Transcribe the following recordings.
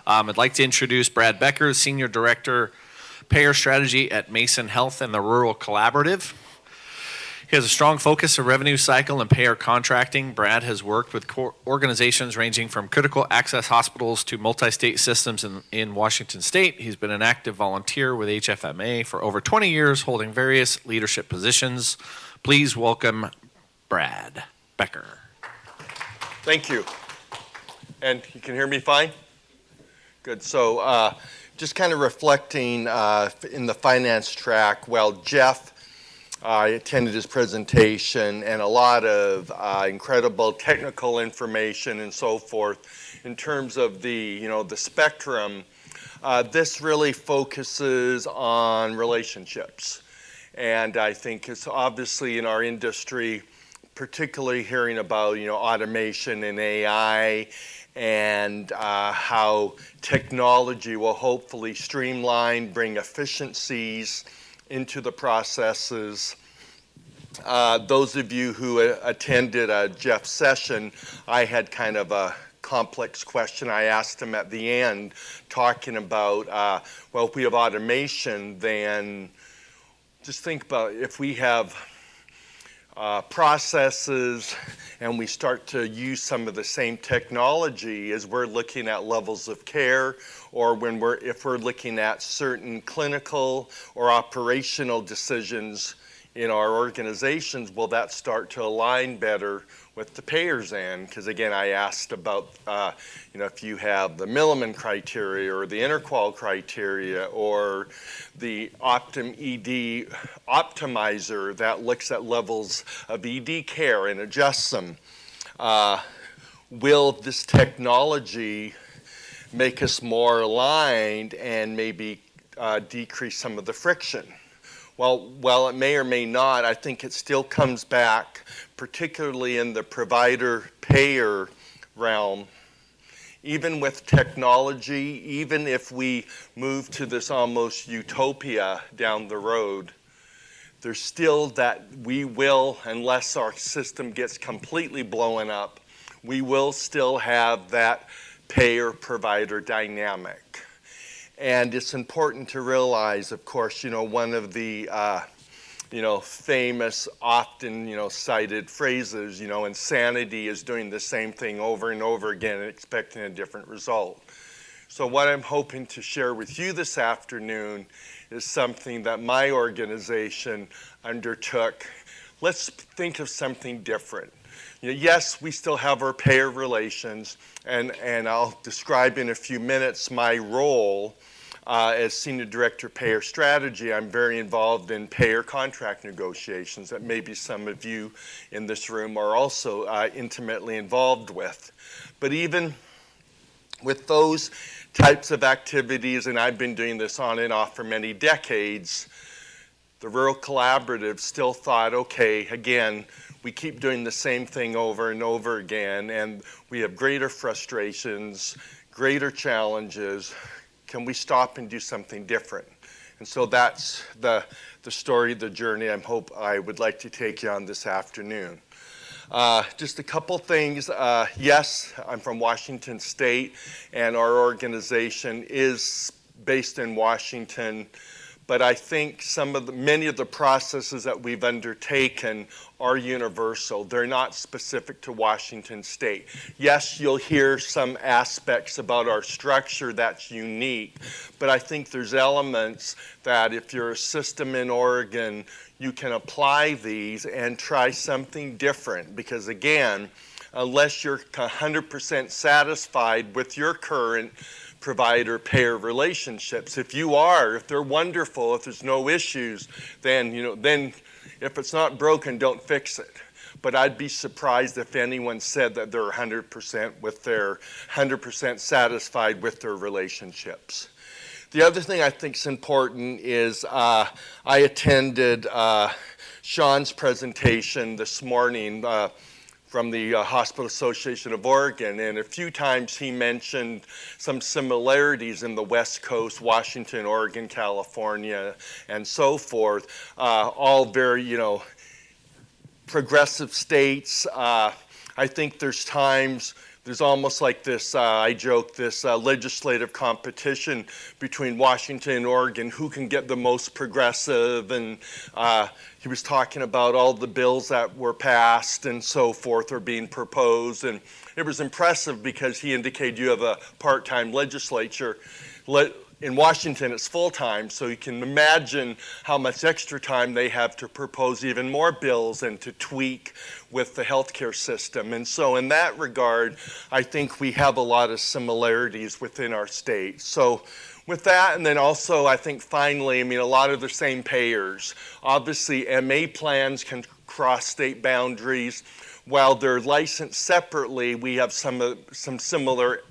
I'd like to introduce Brad Becker, Senior Director, Payer Strategy at Mason Health and the Rural Collaborative. He has a strong focus on revenue cycle and payer contracting. Brad has worked with organizations ranging from critical access hospitals to multi-state systems in Washington State. He's been an active volunteer with HFMA for over 20 years, holding various leadership positions. Please welcome Brad Becker. Thank you. And you can hear me fine? Good. So just kind of reflecting in the finance track, well, Jeff, I attended his presentation and a lot of incredible technical information and so forth. In terms of the spectrum, this really focuses on relationships. And I think it's obviously in our industry, particularly hearing about automation and AI and how technology will hopefully streamline, bring efficiencies into the processes. Those of you who attended Jeff's session, I had kind of a complex question I asked him at the end, talking about, well, if we have automation, then just think about if we have processes and we start to use some of the same technology as we're looking at levels of care, or if we're looking at certain clinical or operational decisions in our organizations, will that start to align better with the payer's end? Because again, I asked about if you have the Milliman criteria or the interqual criteria or the Optum-ED optimizer that looks at levels of ED care and adjusts them. Will this technology make us more aligned and maybe decrease some of the friction? Well, while it may or may not, I think it still comes back, particularly in the provider-payer realm. Even with technology, even if we move to this almost utopia down the road, there's still that we will, unless our system gets completely blown up, we will still have that payer-provider dynamic. And it's important to realize, of course, one of the famous, often cited phrases, insanity is doing the same thing over and over again and expecting a different result. So what I'm hoping to share with you this afternoon is something that my organization undertook. Let's think of something different. Yes, we still have our payer relations, and I'll describe in a few minutes my role as Senior Director Payer Strategy. I'm very involved in payer contract negotiations that maybe some of you in this room are also intimately involved with. But even with those types of activities, and I've been doing this on and off for many decades, the Rural Collaborative still thought, okay, again, we keep doing the same thing over and over again, and we have greater frustrations, greater challenges. Can we stop and do something different? And so that's the story, the journey I would like to take you on this afternoon. Just a couple things. Yes, I'm from Washington State, and our organization is based in Washington. But I think many of the processes that we've undertaken are universal. They're not specific to Washington State. Yes, you'll hear some aspects about our structure that's unique, but I think there's elements that if you're a system in Oregon, you can apply these and try something different. Because again, unless you're 100% satisfied with your current provider-payer relationships. If they're wonderful, if there's no issues, then if it's not broken, don't fix it. But I'd be surprised if anyone said that they're 100% satisfied with their relationships. The other thing I think is important is I attended Sean's presentation this morning from the Hospital Association of Oregon, and a few times he mentioned some similarities in the West Coast, Washington, Oregon, California, and so forth, all very, progressive states. I think there's times there's almost like this, I joke, this legislative competition between Washington and Oregon, who can get the most progressive, and he was talking about all the bills that were passed and so forth or being proposed, and it was impressive because he indicated you have a part-time legislature. In Washington, it's full-time, so you can imagine how much extra time they have to propose even more bills and to tweak with the healthcare system. And so in that regard, I think we have a lot of similarities within our state. So with that, and then also I think finally, a lot of the same payers. Obviously, MA plans can cross state boundaries. While they're licensed separately, we have some similar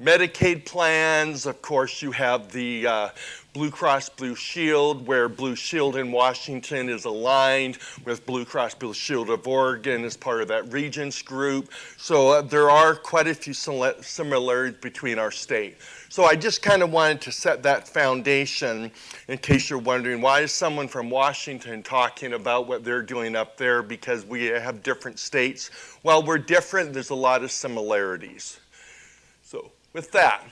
Medicaid plans. Of course, you have the Blue Cross Blue Shield, where Blue Shield in Washington is aligned with Blue Cross Blue Shield of Oregon as part of that Regents group. So there are quite a few similarities between our state. So I just kind of wanted to set that foundation in case you're wondering, why is someone from Washington talking about what they're doing up there? Because we have different states. While we're different, there's a lot of similarities. So with that,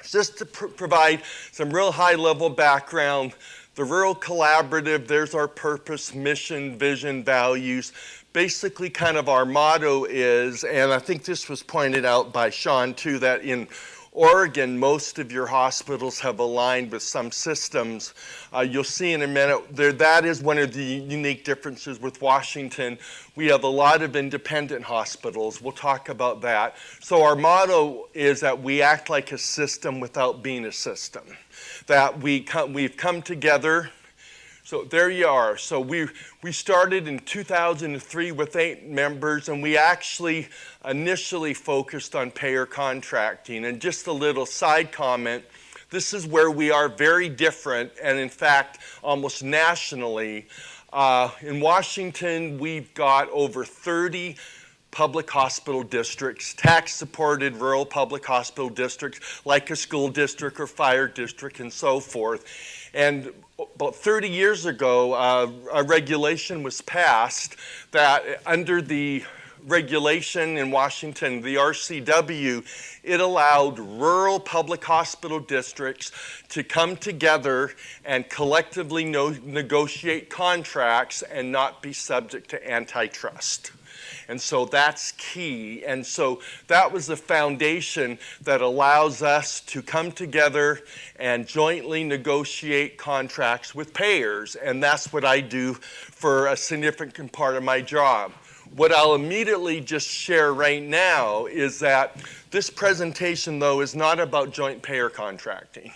just to provide some real high-level background, the Rural Collaborative, there's our purpose, mission, vision, values. Basically, kind of our motto is, and I think this was pointed out by Sean too, that in Oregon, most of your hospitals have aligned with some systems. You'll see in a minute, that is one of the unique differences with Washington. We have a lot of independent hospitals. We'll talk about that. So our motto is that we act like a system without being a system. That we've come together. So there you are. So we started in 2003 with 8 members, and we actually initially focused on payer contracting. And just a little side comment, this is where we are very different, and in fact, almost nationally. In Washington, we've got over 30 public hospital districts, tax-supported rural public hospital districts, like a school district or fire district and so forth. And about 30 years ago, a regulation was passed that under the regulation in Washington, the RCW, it allowed rural public hospital districts to come together and collectively negotiate contracts and not be subject to antitrust. And so that's key. And so that was the foundation that allows us to come together and jointly negotiate contracts with payers. And that's what I do for a significant part of my job. What I'll immediately just share right now is that this presentation, though, is not about joint payer contracting.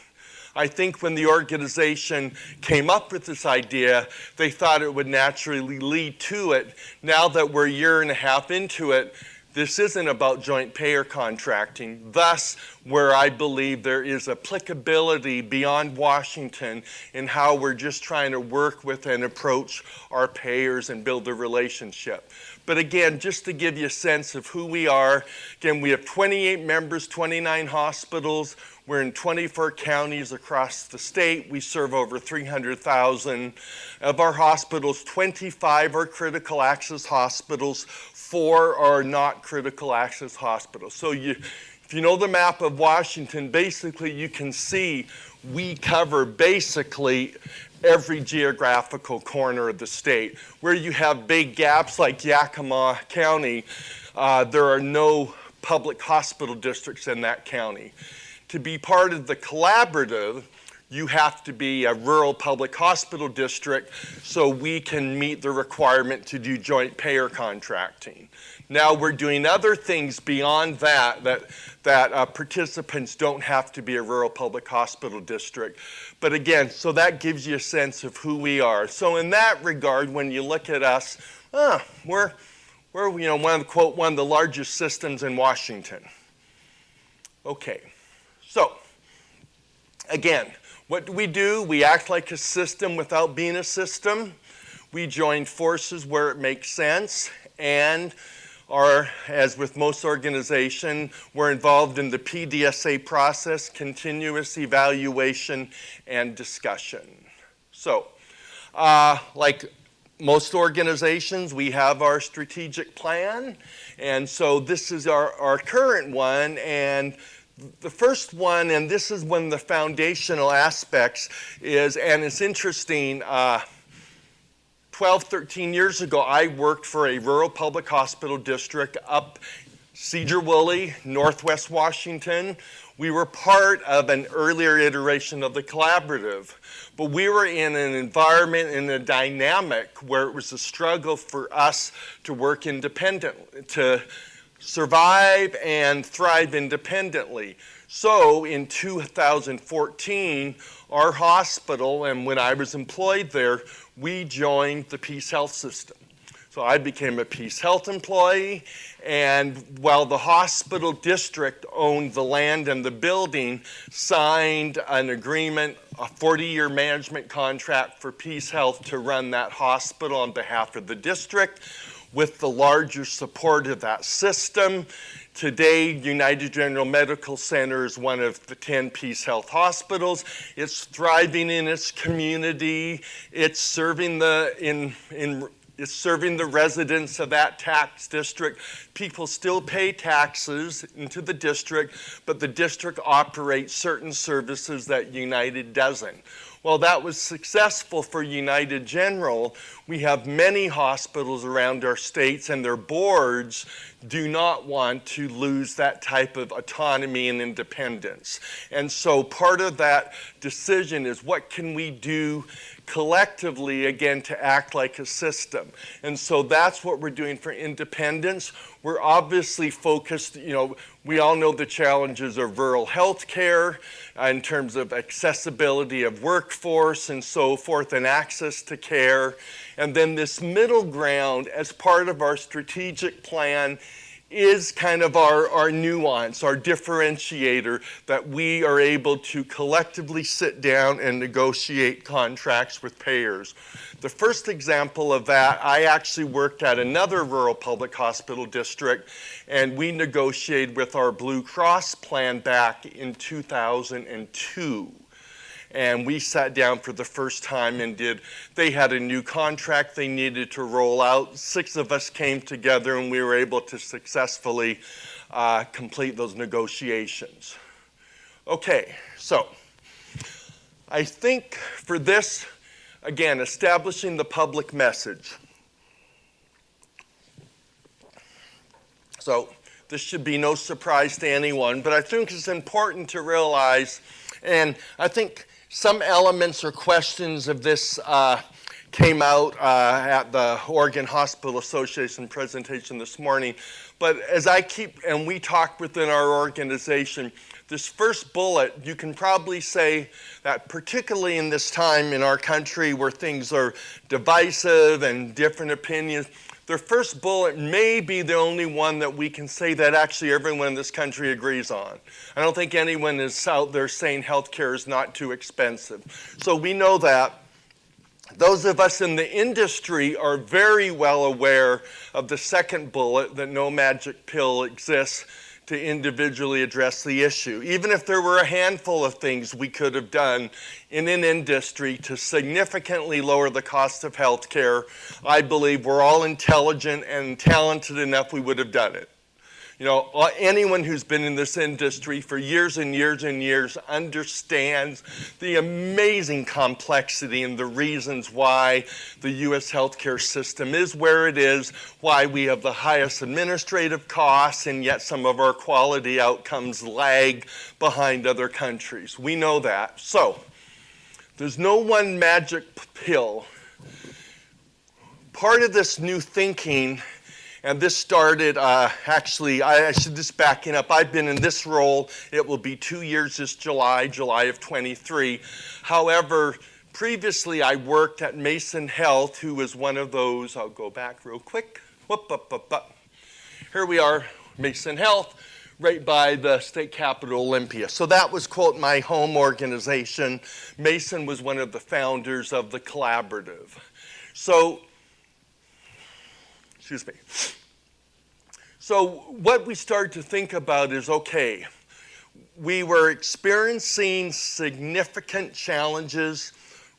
I think when the organization came up with this idea, they thought it would naturally lead to it. Now that we're a year and a half into it, this isn't about joint payer contracting. Thus, where I believe there is applicability beyond Washington in how we're just trying to work with and approach our payers and build a relationship. But again, just to give you a sense of who we are, again, we have 28 members, 29 hospitals. We're in 24 counties across the state. We serve over 300,000. Of our hospitals, 25 are critical access hospitals, 4 are not critical access hospitals. So if you know the map of Washington, basically you can see we cover basically every geographical corner of the state. Where you have big gaps like Yakima County, there are no public hospital districts in that county. To be part of the collaborative, you have to be a rural public hospital district so we can meet the requirement to do joint payer contracting. Now we're doing other things beyond that participants don't have to be a rural public hospital district. But again, so that gives you a sense of who we are. So in that regard, when you look at us, we're one of the largest systems in Washington. Okay. So, again, what do? We act like a system without being a system. We join forces where it makes sense, and as with most organizations, we're involved in the PDSA process, continuous evaluation and discussion. So, like most organizations, we have our strategic plan, and so this is our current one. And the first one, and this is one of the foundational aspects, is, and it's interesting, 12, 13 years ago, I worked for a rural public hospital district up Cedar-Woolley, Northwest Washington. We were part of an earlier iteration of the collaborative, but we were in an environment, in a dynamic where it was a struggle for us to work independently, to survive and thrive independently. So in 2014, our hospital, and when I was employed there, we joined the Peace Health system. So I became a Peace Health employee, and while the hospital district owned the land and the building, signed an agreement, a 40-year management contract for Peace Health to run that hospital on behalf of the district with the larger support of that system. Today, United General Medical Center is one of the 10 Peace Health hospitals. It's thriving in its community. It's serving it's serving the residents of that tax district. People still pay taxes into the district, but the district operates certain services that United doesn't. Well, that was successful for United General. We have many hospitals around our states, and their boards do not want to lose that type of autonomy and independence. And so part of that decision is, what can we do collectively, again, to act like a system? And so that's what we're doing for independence. We're obviously focused, we all know the challenges of rural health care in terms of accessibility of workforce and so forth, and access to care. And then this middle ground, as part of our strategic plan, is kind of our nuance, our differentiator, that we are able to collectively sit down and negotiate contracts with payers. The first example of that, I actually worked at another rural public hospital district, and we negotiated with our Blue Cross plan back in 2002. And we sat down for the first time and they had a new contract they needed to roll out. 6 of us came together, and we were able to successfully complete those negotiations. Okay, so I think for this, again, establishing the public message. So this should be no surprise to anyone, but I think it's important to realize, and I think some elements or questions of this came out at the Oregon Hospital Association presentation this morning. But as we talk within our organization, this first bullet, you can probably say that particularly in this time in our country where things are divisive and different opinions, their first bullet may be the only one that we can say that actually everyone in this country agrees on. I don't think anyone is out there saying healthcare is not too expensive. So we know that. Those of us in the industry are very well aware of the second bullet, that no magic pill exists to individually address the issue. Even if there were a handful of things we could have done in an industry to significantly lower the cost of health care, I believe we're all intelligent and talented enough we would have done it. Anyone who's been in this industry for years and years and years understands the amazing complexity and the reasons why the U.S. healthcare system is where it is, why we have the highest administrative costs, and yet some of our quality outcomes lag behind other countries. We know that. So, there's no one magic pill. Part of this new thinking, and this started, actually, I should just backing up. I've been in this role, it will be 2 years this July of 23. However, previously I worked at Mason Health, who was one of those, I'll go back real quick. Here we are, Mason Health, right by the state capitol, Olympia. So that was, quote, my home organization. Mason was one of the founders of the collaborative. So, So what we started to think about is, okay, we were experiencing significant challenges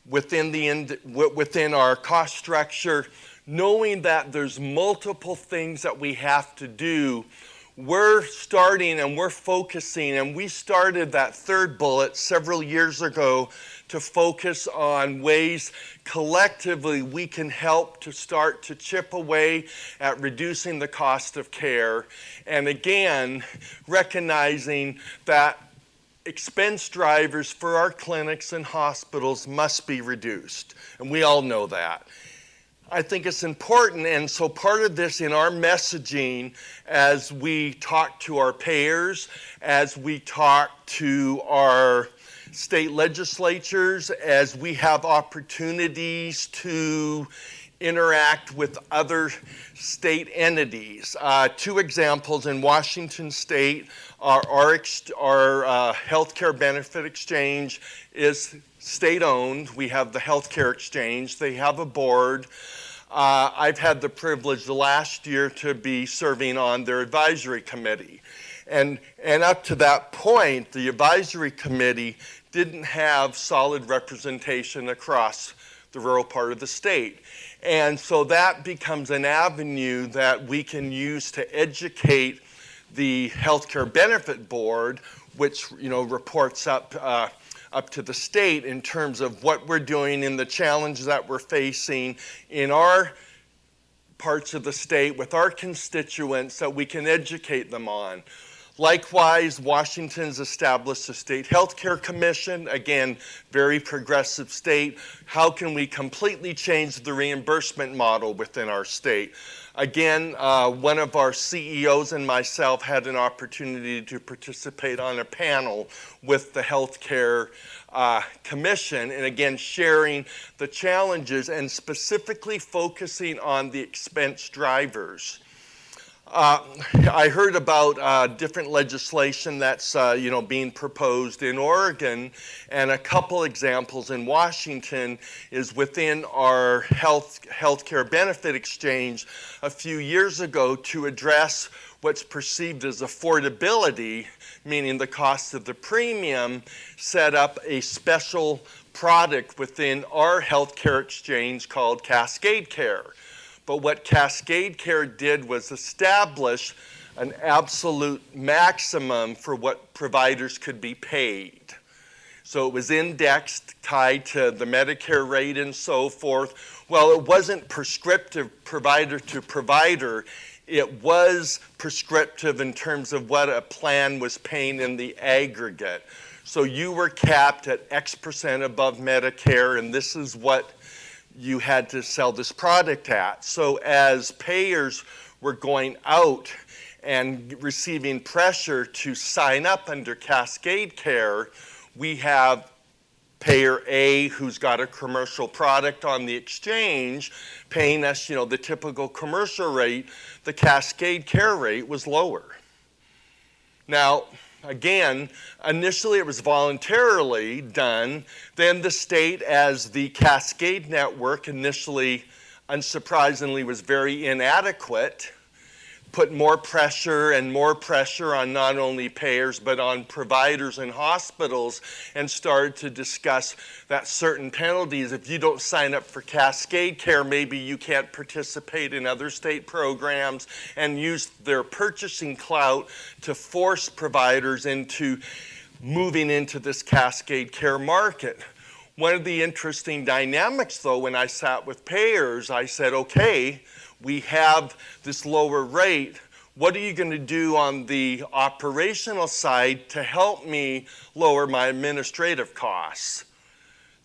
within our cost structure, knowing that there's multiple things that we have to do. We're starting and we're focusing, and we started that third bullet several years ago to focus on ways collectively we can help to start to chip away at reducing the cost of care. And again, recognizing that expense drivers for our clinics and hospitals must be reduced. And we all know that. I think it's important, and so part of this in our messaging as we talk to our payers, as we talk to our state legislatures, as we have opportunities to interact with other state entities. Two examples in Washington State, our healthcare benefit exchange is state-owned. We have the healthcare exchange. They have a board. I've had the privilege the last year to be serving on their advisory committee. And up to that point, the advisory committee didn't have solid representation across the rural part of the state. And so that becomes an avenue that we can use to educate the healthcare benefit board, which reports up to the state in terms of what we're doing and the challenges that we're facing in our parts of the state with our constituents that we can educate them on. Likewise, Washington's established a state healthcare commission, again, very progressive state. How can we completely change the reimbursement model within our state? Again, one of our CEOs and myself had an opportunity to participate on a panel with the healthcare commission, and again, sharing the challenges and specifically focusing on the expense drivers. I heard about different legislation that's being proposed in Oregon, and a couple examples in Washington is within our healthcare benefit exchange a few years ago to address what's perceived as affordability, meaning the cost of the premium, set up a special product within our healthcare exchange called Cascade Care. But what Cascade Care did was establish an absolute maximum for what providers could be paid. So it was indexed, tied to the Medicare rate and so forth. Well, it wasn't prescriptive provider to provider. It was prescriptive in terms of what a plan was paying in the aggregate. So you were capped at X% above Medicare, and this is what you had to sell this product at. So as payers were going out and receiving pressure to sign up under Cascade Care, we have payer A who's got a commercial product on the exchange paying us, the typical commercial rate. The Cascade Care rate was lower. Now, again, initially it was voluntarily done. Then the state, as the Cascade network initially, unsurprisingly, was very inadequate, put more pressure on not only payers but on providers and hospitals, and started to discuss that certain penalties. If you don't sign up for Cascade Care, maybe you can't participate in other state programs, and use their purchasing clout to force providers into moving into this Cascade Care market. One of the interesting dynamics, though, when I sat with payers, I said, okay, we have this lower rate. What are you going to do on the operational side to help me lower my administrative costs?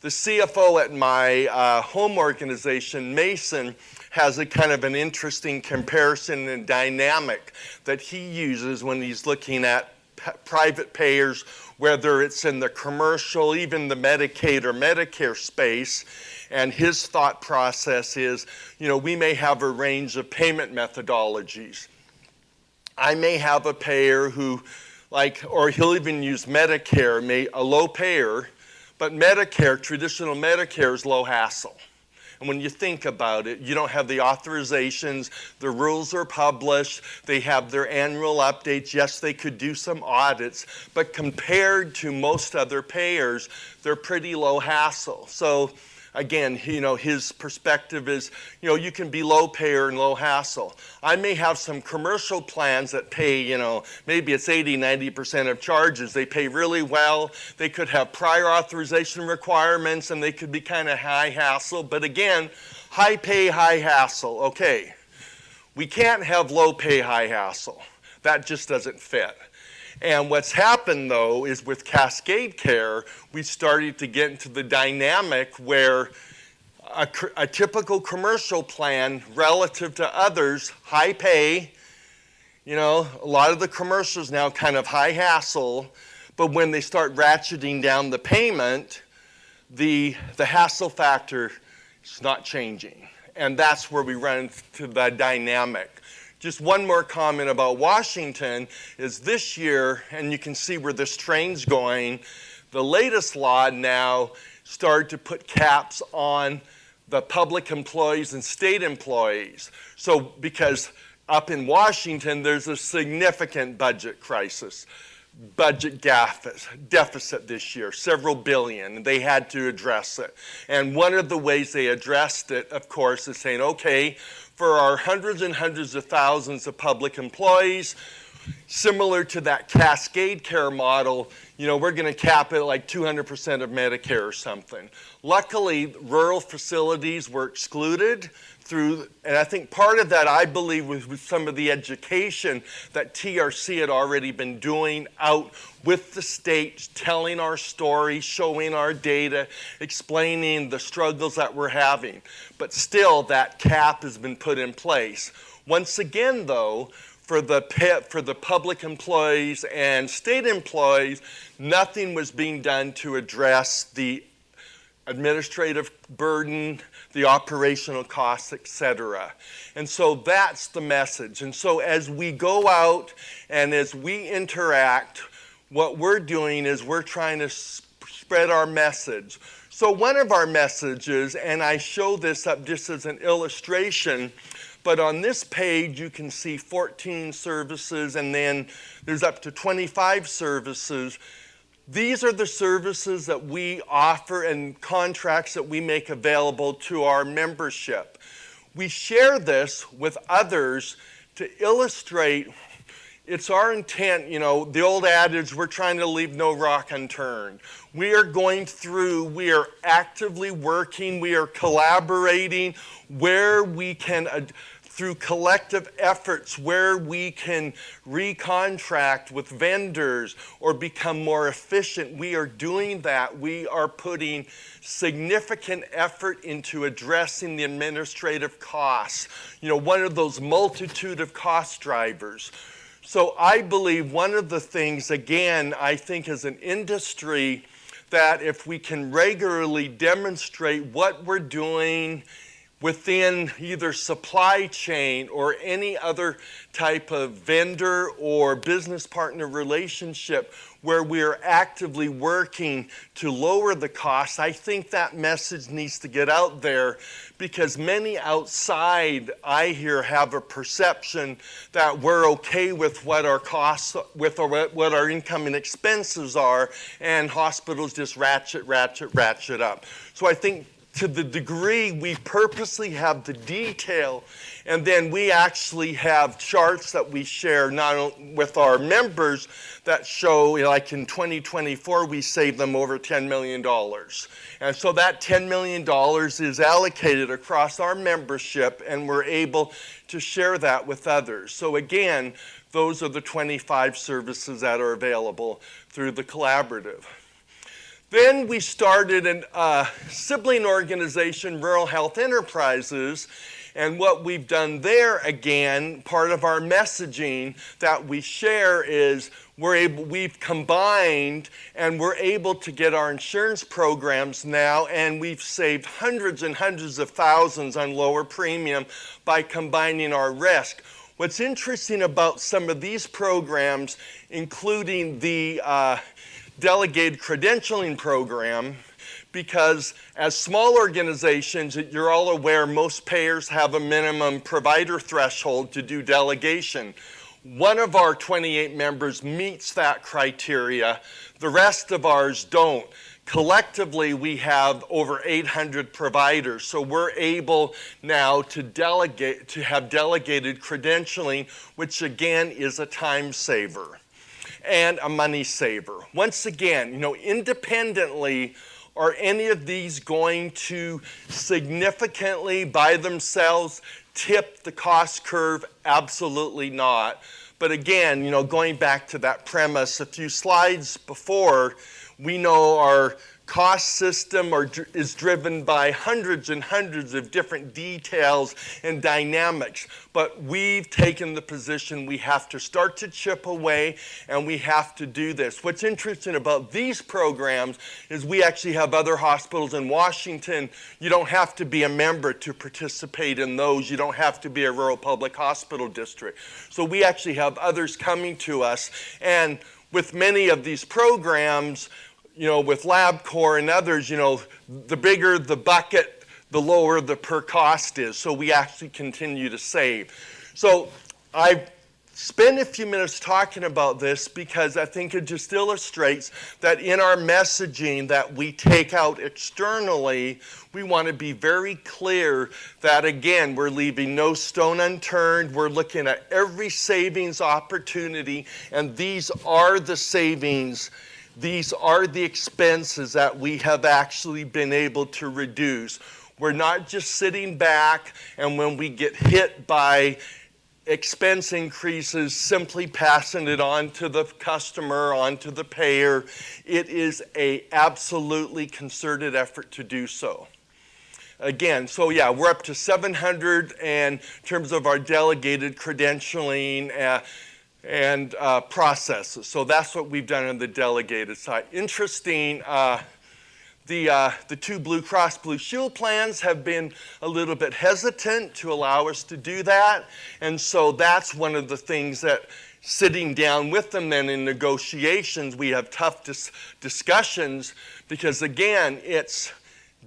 The CFO at my home organization, Mason, has a kind of an interesting comparison and dynamic that he uses when he's looking at private payers, whether it's in the commercial, even the Medicaid or Medicare space. And his thought process is, we may have a range of payment methodologies. I may have a payer who, or he'll even use Medicare, a low payer, but Medicare, traditional Medicare is low hassle. And when you think about it, you don't have the authorizations, the rules are published, they have their annual updates. Yes, they could do some audits, but compared to most other payers, they're pretty low hassle. So Again, his perspective is, you can be low payer and low hassle. I may have some commercial plans that pay, maybe it's 80, 90% of charges. They pay really well. They could have prior authorization requirements, and they could be kind of high hassle. But again, high pay, high hassle. Okay, we can't have low pay, high hassle. That just doesn't fit. And what's happened, though, is with Cascade Care, we started to get into the dynamic where a typical commercial plan relative to others, high pay, a lot of the commercials now kind of high hassle, but when they start ratcheting down the payment, the hassle factor is not changing. And that's where we run into the dynamic. Just one more comment about Washington is this year, and you can see where this train's going, the latest law now started to put caps on the public employees and state employees. So because up in Washington, there's a significant budget crisis, budget deficit this year, several billion. They had to address it. And one of the ways they addressed it, of course, is saying, okay, for our hundreds and hundreds of thousands of public employees, similar to that Cascade Care model, we're going to cap it like 200% of Medicare or something. Luckily, rural facilities were excluded and I think part of that, I believe, was with some of the education that TRC had already been doing out with the states, telling our story, showing our data, explaining the struggles that we're having. But still, that cap has been put in place. Once again, though, for the public employees and state employees, nothing was being done to address the administrative burden, the operational costs, etc. And so that's the message. And so as we go out and as we interact, what we're doing is we're trying to spread our message. So one of our messages, and I show this up just as an illustration, but on this page you can see 14 services, and then there's up to 25 services. These are the services that we offer and contracts that we make available to our membership. We share this with others to illustrate. It's our intent, the old adage, we're trying to leave no rock unturned. We are going through, we are actively working, we are collaborating where we can, through collective efforts, where we can recontract with vendors or become more efficient. We are doing that. We are putting significant effort into addressing the administrative costs, one of those multitude of cost drivers. So I believe one of the things, again, I think as an industry, that if we can regularly demonstrate what we're doing within either supply chain or any other type of vendor or business partner relationship where we are actively working to lower the costs, I think that message needs to get out there, because many outside, I hear, have a perception that we're okay with what our costs, with what our income and expenses are, and hospitals just ratchet up. So I think to the degree we purposely have the detail, and then we actually have charts that we share not only with our members that show, like in 2024, we saved them over $10 million. And so that $10 million is allocated across our membership, and we're able to share that with others. So again, those are the 25 services that are available through the collaborative. Then we started a sibling organization, Rural Health Enterprises, and what we've done there, again, part of our messaging that we share is we've combined and we're able to get our insurance programs now, and we've saved hundreds and hundreds of thousands on lower premium by combining our risk. What's interesting about some of these programs, including the delegated credentialing program, because as small organizations, you're all aware most payers have a minimum provider threshold to do delegation. One of our 28 members meets that criteria. The rest of ours don't. Collectively, we have over 800 providers, so we're able now to have delegated credentialing, which again is a time saver and a money saver. Once again, independently, are any of these going to significantly by themselves tip the cost curve? Absolutely not. But again, going back to that premise a few slides before, we know our cost system is driven by hundreds and hundreds of different details and dynamics. But we've taken the position we have to start to chip away, and we have to do this. What's interesting about these programs is we actually have other hospitals in Washington. You don't have to be a member to participate in those. You don't have to be a rural public hospital district. So we actually have others coming to us. And with many of these programs, with LabCorp and others, the bigger the bucket, the lower the per cost is. So we actually continue to save. So I've spent a few minutes talking about this because I think it just illustrates that in our messaging that we take out externally, we want to be very clear that, again, we're leaving no stone unturned. We're looking at every savings opportunity, and these are the savings. These are the expenses that we have actually been able to reduce. We're not just sitting back and when we get hit by expense increases, simply passing it on to the customer, on to the payer. It is an absolutely concerted effort to do so. Again, so yeah, we're up to 700 in terms of our delegated credentialing and processes. So that's what we've done on the delegated side. Interesting, the two Blue Cross Blue Shield plans have been a little bit hesitant to allow us to do that. And so that's one of the things that sitting down with them then in negotiations, we have tough discussions because again, it's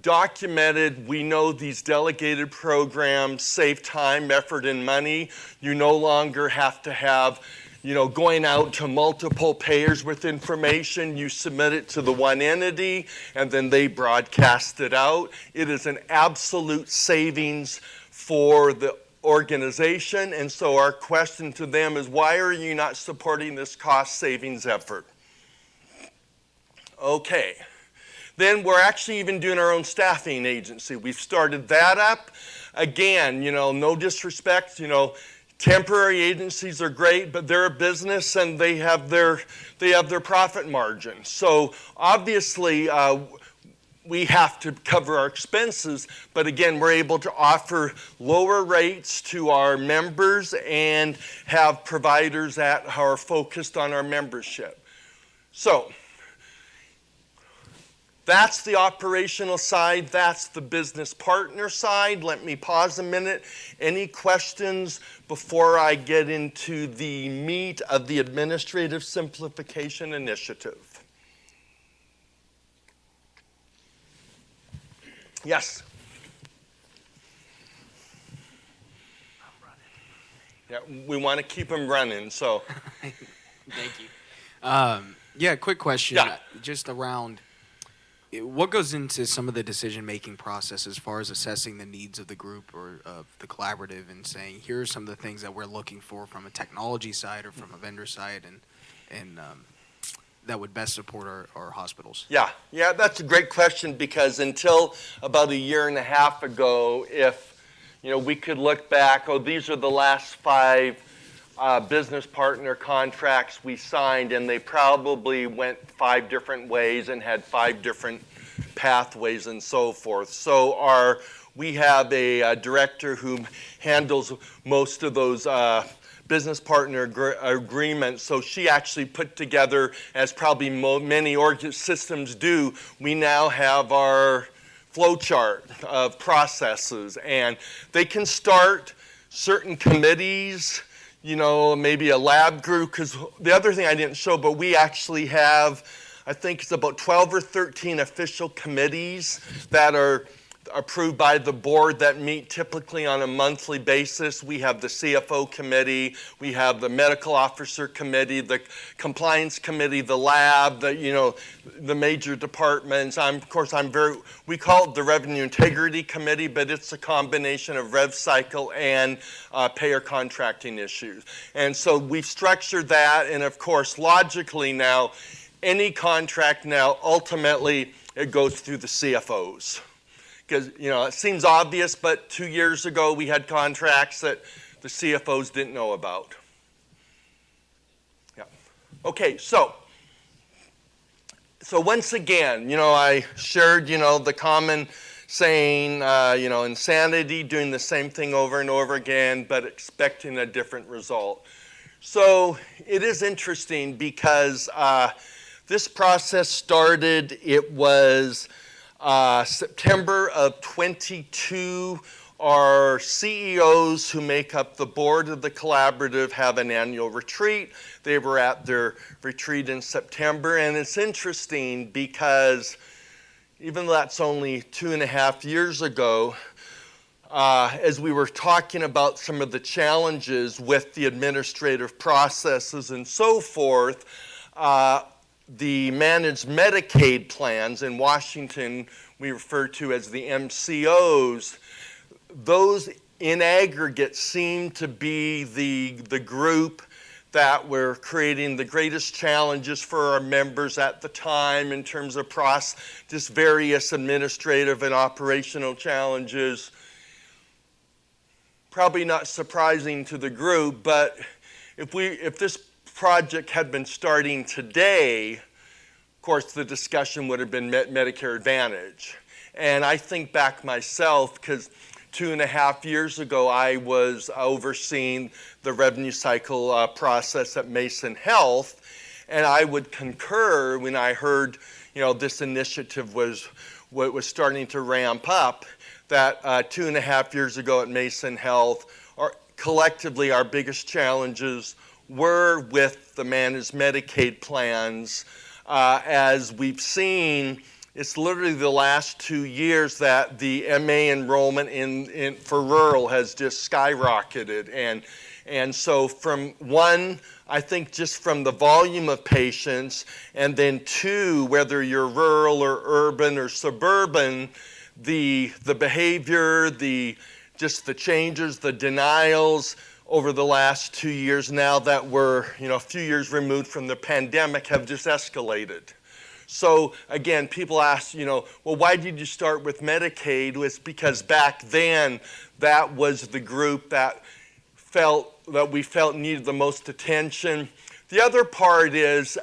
documented. We know these delegated programs save time, effort, and money. You no longer have to have going out to multiple payers with information. You submit it to the one entity, and then they broadcast it out. It is an absolute savings for the organization, and so our question to them is, why are you not supporting this cost savings effort? Okay. Then we're actually even doing our own staffing agency. We've started that up. Again, no disrespect, temporary agencies are great, but they're a business and they have their profit margin. So obviously we have to cover our expenses, but again, we're able to offer lower rates to our members and have providers that are focused on our membership. So that's the operational side. That's the business partner side. Let me pause a minute. Any questions before I get into the meat of the Administrative Simplification Initiative? Yes? Yeah, we want to keep them running, so. Thank you. Yeah, quick question. Yeah. Just around what goes into some of the decision-making process as far as assessing the needs of the group or of the collaborative and saying, here are some of the things that we're looking for from a technology side or from a vendor side and that would best support our hospitals? Yeah, that's a great question because until about a year and a half ago, if we could look back, these are the last 5 business partner contracts we signed, and they probably went 5 different ways and had 5 different pathways and so forth. So we have a director who handles most of those business partner agreements. So she actually put together, as probably many systems do, we now have our flow chart of processes, and they can start certain committees, maybe a lab group, because the other thing I didn't show, but we actually have, I think it's about 12 or 13 official committees that approved by the board that meet typically on a monthly basis. We have the CFO committee, we have the medical officer committee, the compliance committee, the lab, the major departments. We call it the revenue integrity committee, but it's a combination of rev cycle and payer contracting issues. And so we've structured that, and of course, logically now, any contract now, ultimately, it goes through the CFOs. Because, it seems obvious, but 2 years ago, we had contracts that the CFOs didn't know about. Yeah. Okay, so once again, I shared, the common saying, insanity, doing the same thing over and over again, but expecting a different result. So it is interesting because this process started, it was September of 22. Our CEOs who make up the board of the collaborative have an annual retreat. They were at their retreat in September, and it's interesting because even though that's only 2.5 years ago, as we were talking about some of the challenges with the administrative processes and so forth, the Managed Medicaid Plans in Washington, we refer to as the MCOs, those in aggregate seem to be the group that were creating the greatest challenges for our members at the time in terms of just various administrative and operational challenges. Probably not surprising to the group, but if this project had been starting today, of course, the discussion would have been Medicare Advantage. And I think back myself, because 2.5 years ago, I was overseeing the revenue cycle process at Mason Health, and I would concur when I heard, this initiative was starting to ramp up, that 2.5 years ago at Mason Health, collectively our biggest challenges were with the Managed Medicaid Plans. As we've seen, it's literally the last 2 years that the MA enrollment for rural has just skyrocketed. And so from one, I think just from the volume of patients, and then two, whether you're rural or urban or suburban, the behavior, just the changes, the denials over the last 2 years now that we're a few years removed from the pandemic have just escalated. So again, people ask, well, why did you start with Medicaid? It's because back then that was the group that we felt needed the most attention. The other part is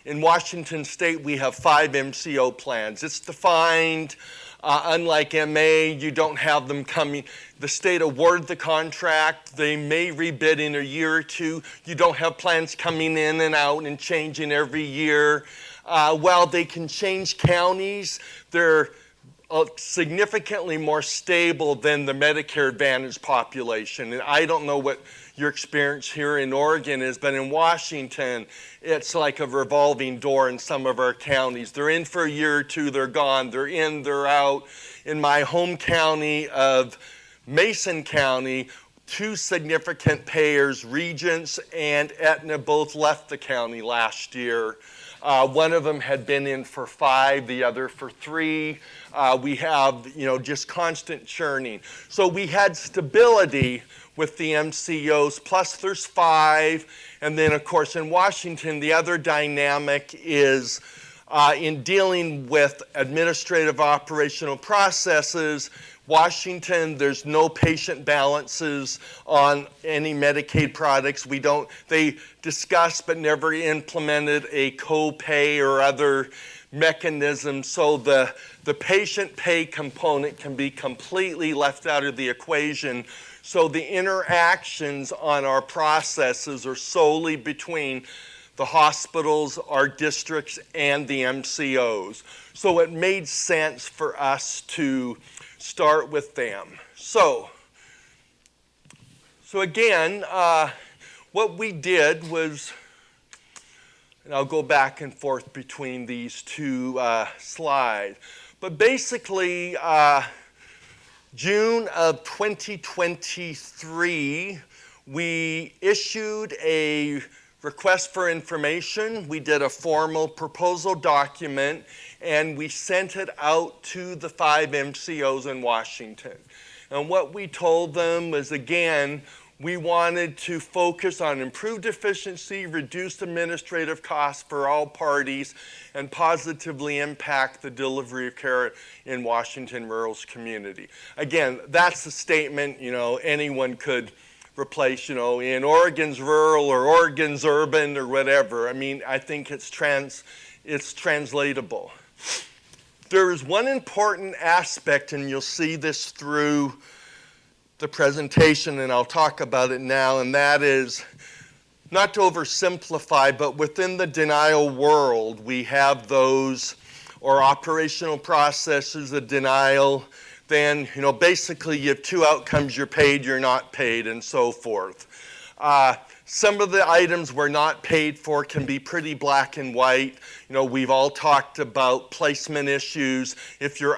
in Washington State we have 5 MCO plans. It's defined. Unlike MA, you don't have them coming. The state awarded the contract. They may rebid in a year or two. You don't have plans coming in and out and changing every year. While they can change counties, they're significantly more stable than the Medicare Advantage population. And I don't know what your experience here in Oregon is, but in Washington, it's like a revolving door in some of our counties. They're in for a year or two, they're gone. They're in, they're out. In my home county of Mason County, 2 significant payers, Regents and Aetna, both left the county last year. One of them had been in for 5, the other for 3. We have, just constant churning. So we had stability with the MCOs, plus there's 5. And then, of course, in Washington, the other dynamic is in dealing with administrative operational processes. Washington, there's no patient balances on any Medicaid products. They discussed but never implemented a co-pay or other mechanism, so the patient pay component can be completely left out of the equation. So the interactions on our processes are solely between the hospitals, our districts, and the MCOs. So it made sense for us to start with them. So again, what we did was, and I'll go back and forth between these 2 slides, But basically, June of 2023, we issued a request for information. We did a formal proposal document, and we sent it out to the 5 MCOs in Washington. And what we told them was, again, we wanted to focus on improved efficiency, reduced administrative costs for all parties, and positively impact the delivery of care in Washington rural's community. Again, that's a statement, anyone could replace, in Oregon's rural or Oregon's urban or whatever. I mean, I think it's translatable. There is one important aspect, and you'll see this through the presentation, and I'll talk about it now, and that is, not to oversimplify, but within the denial world, we have those, or operational processes of denial. Then, basically you have 2 outcomes: you're paid, you're not paid, and so forth. Some of the items we're not paid for can be pretty black and white. We've all talked about placement issues. If you're,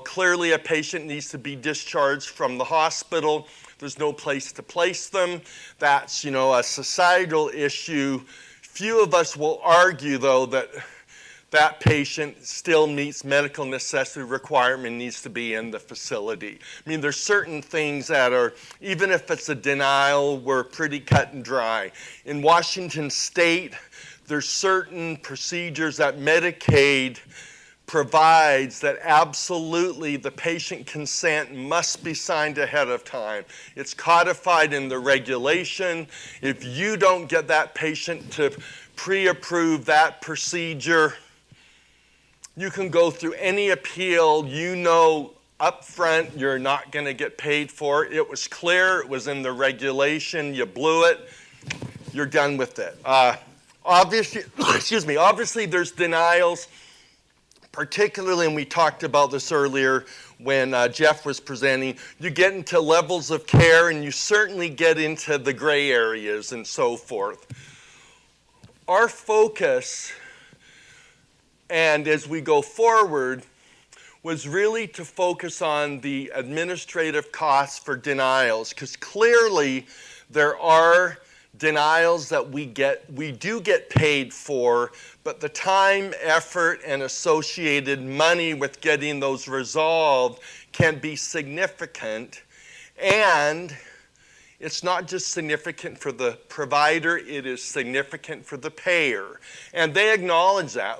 clearly a patient needs to be discharged from the hospital, there's no place to place them. That's, a societal issue. Few of us will argue, though, that that patient still meets medical necessity requirement, needs to be in the facility. I mean, there's certain things that are, even if it's a denial, we're pretty cut and dry. In Washington State, there's certain procedures that Medicaid provides that absolutely the patient consent must be signed ahead of time. It's codified in the regulation. If you don't get that patient to pre-approve that procedure, you can go through any appeal, up front you're not going to get paid for it. It was clear, it was in the regulation, you blew it, you're done with it. Obviously there's denials, particularly, and we talked about this earlier when Jeff was presenting, you get into levels of care and you certainly get into the gray areas and so forth. Our focus, and as we go forward, was really to focus on the administrative costs for denials, because clearly there are denials that we do get paid for, but the time, effort, and associated money with getting those resolved can be significant. And it's not just significant for the provider, it is significant for the payer. And they acknowledge that.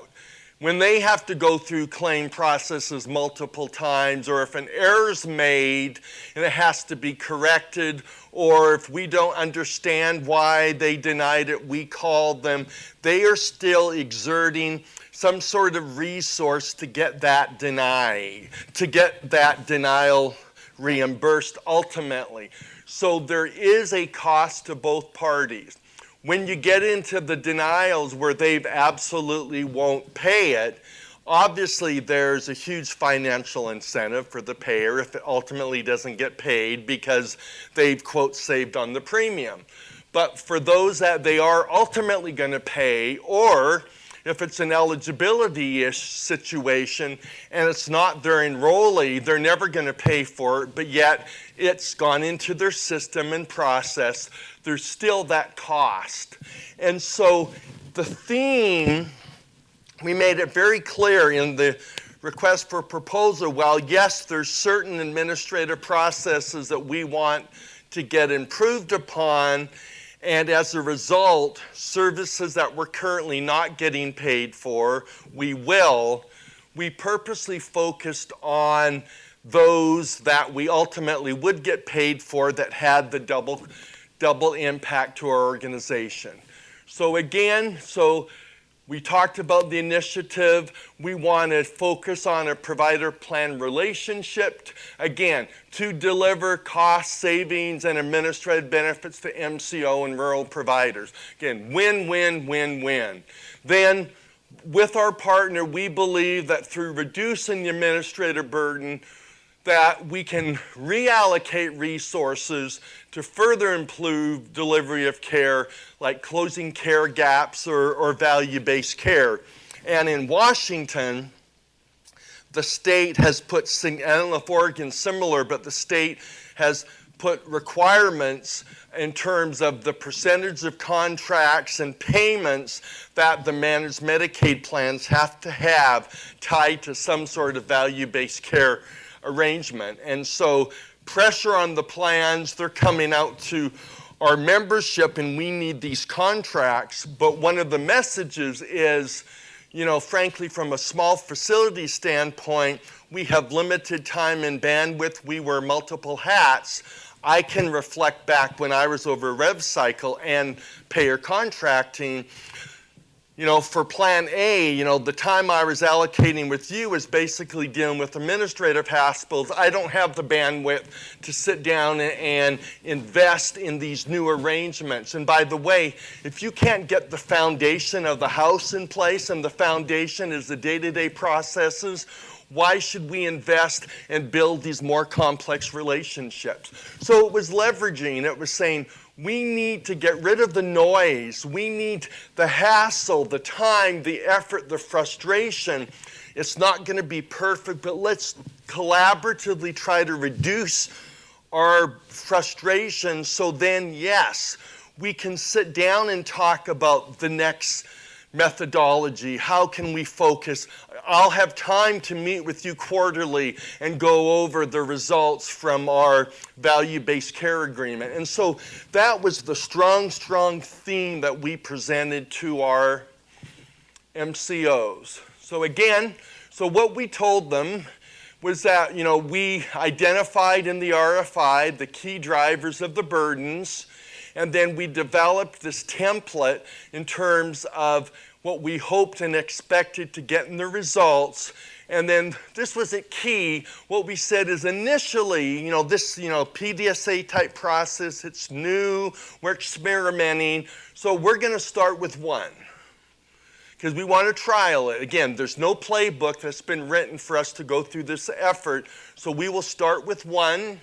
When they have to go through claim processes multiple times, or if an error's made and it has to be corrected, or if we don't understand why they denied it, we call them, they are still exerting some sort of resource to get that denial reimbursed ultimately. So there is a cost to both parties. When you get into the denials where they absolutely won't pay it, obviously there's a huge financial incentive for the payer if it ultimately doesn't get paid because they've, quote, saved on the premium. But for those that they are ultimately going to pay, or if it's an eligibility-ish situation and it's not their enrollee, they're never going to pay for it, but yet it's gone into their system and process, there's still that cost. And so the theme, we made it very clear in the request for proposal, while yes, there's certain administrative processes that we want to get improved upon, and as a result, services that we're currently not getting paid for, we purposely focused on those that we ultimately would get paid for that had the double impact to our organization. So again, we talked about the initiative. We want to focus on a provider plan relationship, again, to deliver cost savings and administrative benefits to MCO and rural providers. Again, win, win, win, win. Then, with our partner, we believe that through reducing the administrative burden, that we can reallocate resources to further improve delivery of care, like closing care gaps or value-based care. And in Washington, the state has put, I don't know if Oregon's similar, but the state has put requirements in terms of the percentage of contracts and payments that the managed Medicaid plans have to have tied to some sort of value-based care arrangement. And so pressure on the plans, they're coming out to our membership and we need these contracts. But one of the messages is, you know, frankly, from a small facility standpoint, we have limited time and bandwidth. We wear multiple hats. I can reflect back when I was over rev cycle and payer contracting. You know, for Plan A, you know, the time I was allocating with you was basically dealing with administrative hospitals. I don't have the bandwidth to sit down and invest in these new arrangements. And by the way, if you can't get the foundation of the house in place, and the foundation is the day-to-day processes, why should we invest and build these more complex relationships? So it was leveraging. It was saying, we need to get rid of the noise. We need the hassle, the time, the effort, the frustration. It's not going to be perfect, but let's collaboratively try to reduce our frustration so then, yes, we can sit down and talk about the next methodology. How can we focus? I'll have time to meet with you quarterly and go over the results from our value-based care agreement. And so that was the strong theme that we presented to our MCOs. So again, what we told them was that, you know, we identified in the RFI the key drivers of the burdens, and then we developed this template in terms of what we hoped and expected to get in the results. And then this was a key. What we said is initially, you know, this, you know, PDSA type process, it's new, we're experimenting. So we're going to start with one, because we want to trial it. Again, there's no playbook that's been written for us to go through this effort. So we will start with one,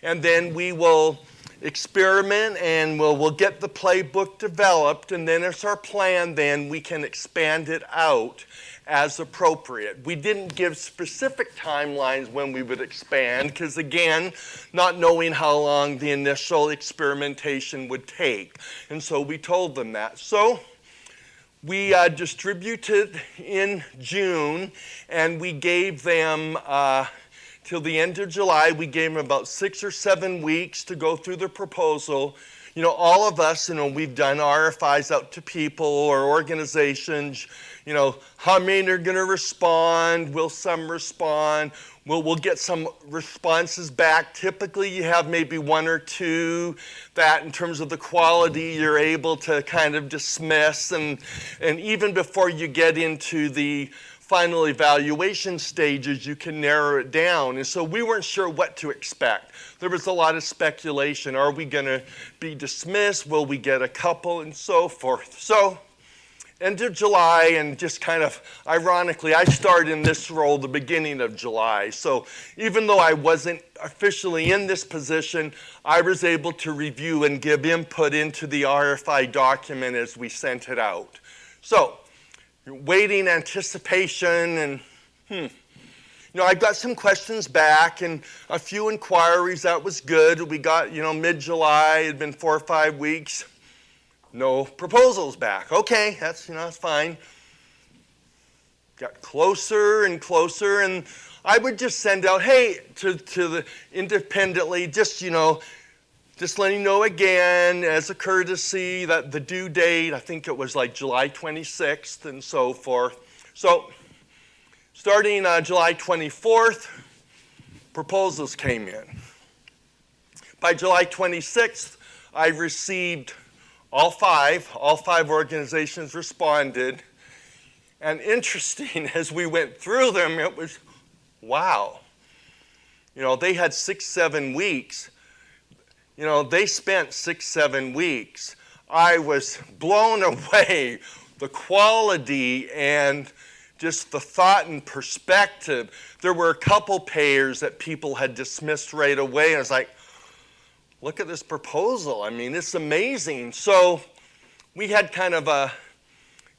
and then we will experiment, and we'll get the playbook developed, and then it's our plan, then we can expand it out as appropriate. We didn't give specific timelines when we would expand, because again, not knowing how long the initial experimentation would take. And so we told them that. So we distributed in June, and we gave them till the end of July. We gave them about 6 or 7 weeks to go through the proposal. You know, all of us, you know, we've done RFIs out to people or organizations. You know, how many are going to respond? Will some respond? We'll get some responses back. Typically, you have maybe 1 or 2 that in terms of the quality you're able to kind of dismiss. And even before you get into the final evaluation stages, you can narrow it down. And so we weren't sure what to expect. There was a lot of speculation. Are we going to be dismissed? Will we get a couple? And so forth. So end of July, and just kind of ironically, I started in this role the beginning of July. So even though I wasn't officially in this position, I was able to review and give input into the RFI document as we sent it out. So waiting, anticipation, and you know, I got some questions back and a few inquiries. That was good. We got, you know, mid-July. It had been 4 or 5 weeks. No proposals back. Okay, that's, you know, that's fine. Got closer and closer, and I would just send out, hey, to the independently, just, you know, just letting you know again, as a courtesy, that the due date, I think it was like July 26th and so forth. So starting July 24th, proposals came in. By July 26th, I received all five organizations responded. And interesting, as we went through them, it was, wow. You know, they had 6-7 weeks. You know, they spent 6-7 weeks. I was blown away, the quality and just the thought and perspective. There were a couple payers that people had dismissed right away. And I was like, look at this proposal. I mean, it's amazing. So we had kind of a,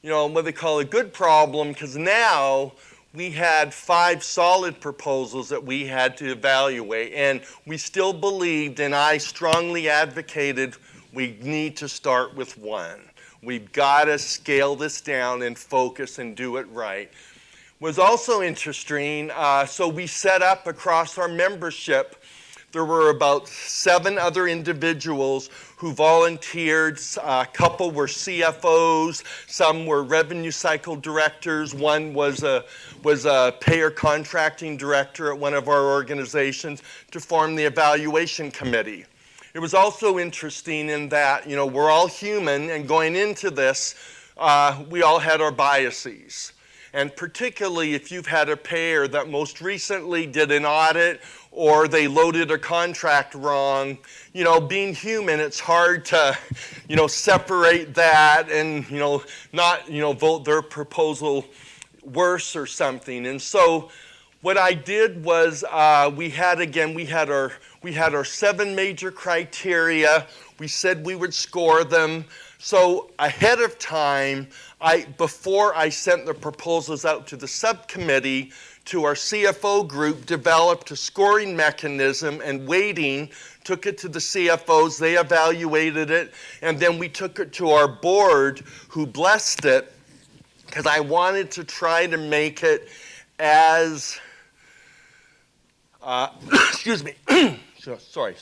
you know, what they call a good problem, because now we had 5 solid proposals that we had to evaluate, and we still believed, and I strongly advocated, we need to start with 1. We've got to scale this down and focus and do it right. Was also interesting, so we set up across our membership, there were about 7 other individuals who volunteered. A couple were CFOs, some were revenue cycle directors, one was a payer contracting director at one of our organizations to form the evaluation committee. It was also interesting in that, we're all human, and going into this, we all had our biases. And particularly if you've had a payer that most recently did an audit or they loaded a contract wrong, being human, it's hard to, separate that and, not, vote their proposal worse or something. And so what I did was we had our 7 major criteria. We said we would score them. So ahead of time, before I sent the proposals out to the subcommittee, to our CFO group, developed a scoring mechanism and weighting, took it to the CFOs, they evaluated it, and then we took it to our board who blessed it, because I wanted to try to make it as, excuse me, sorry.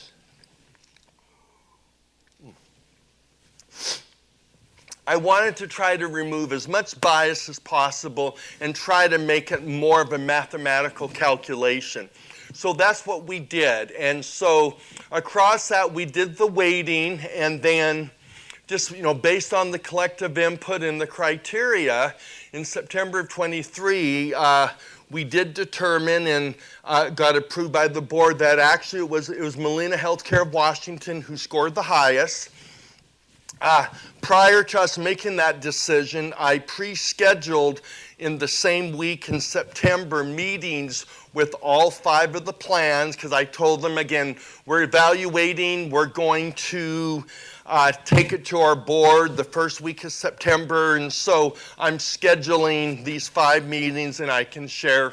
I wanted to try to remove as much bias as possible and try to make it more of a mathematical calculation. So that's what we did. And so across that, we did the weighting, and then just, based on the collective input and the criteria, in September of 23, we did determine and got approved by the board that actually it was Molina Healthcare of Washington who scored the highest. Prior to us making that decision, I pre-scheduled in the same week in September meetings with all 5 of the plans, because I told them, again, we're evaluating, we're going to take it to our board the first week of September, and so I'm scheduling these 5 meetings, and I can share,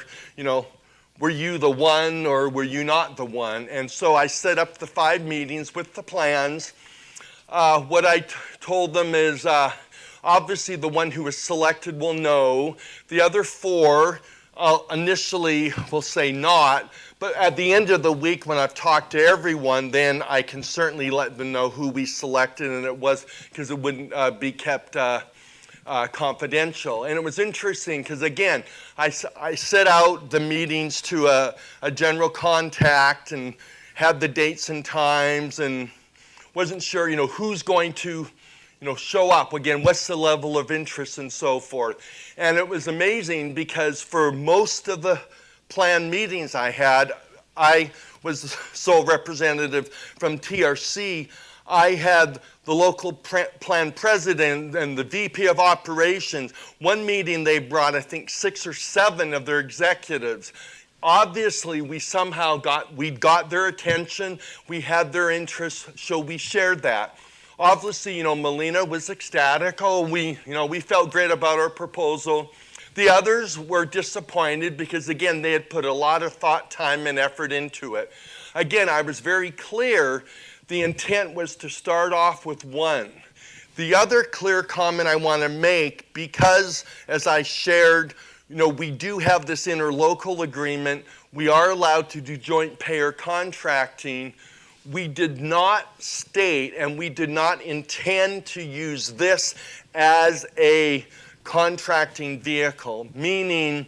were you the one or were you not the one? And so I set up the 5 meetings with the plans. What I told them is, obviously the one who was selected will know. The other 4 initially will say not, but at the end of the week when I've talked to everyone, then I can certainly let them know who we selected, and it was because it wouldn't be kept confidential. And it was interesting because, again, I set out the meetings to a general contact and had the dates and times, and wasn't sure, who's going to, show up. Again, what's the level of interest and so forth. And it was amazing because for most of the planned meetings I had, I was sole representative from TRC. I had the local plan president and the VP of operations. One meeting they brought, I think, 6 or 7 of their executives. Obviously, we somehow got their attention, we had their interest, so we shared that. Obviously, Molina was ecstatic. We felt great about our proposal. The others were disappointed because, again, they had put a lot of thought, time, and effort into it. Again, I was very clear. The intent was to start off with 1. The other clear comment I want to make, because as I shared, we do have this interlocal agreement. We are allowed to do joint payer contracting. We did not state and we did not intend to use this as a contracting vehicle, meaning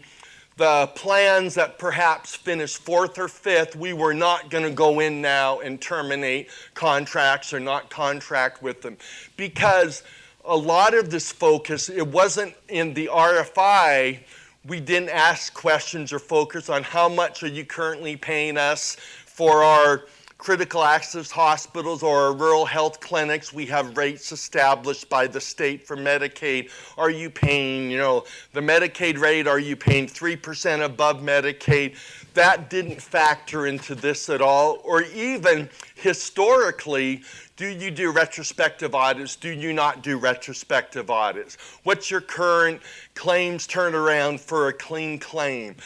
the plans that perhaps finished 4th or 5th, we were not going to go in now and terminate contracts or not contract with them. Because a lot of this focus, it wasn't in the RFI. We didn't ask questions or focus on how much are you currently paying us for our critical access hospitals or our rural health clinics, we have rates established by the state for Medicaid. Are you paying, the Medicaid rate, are you paying 3% above Medicaid? That didn't factor into this at all. Or even historically, do you do retrospective audits? Do you not do retrospective audits? What's your current claims turnaround for a clean claim?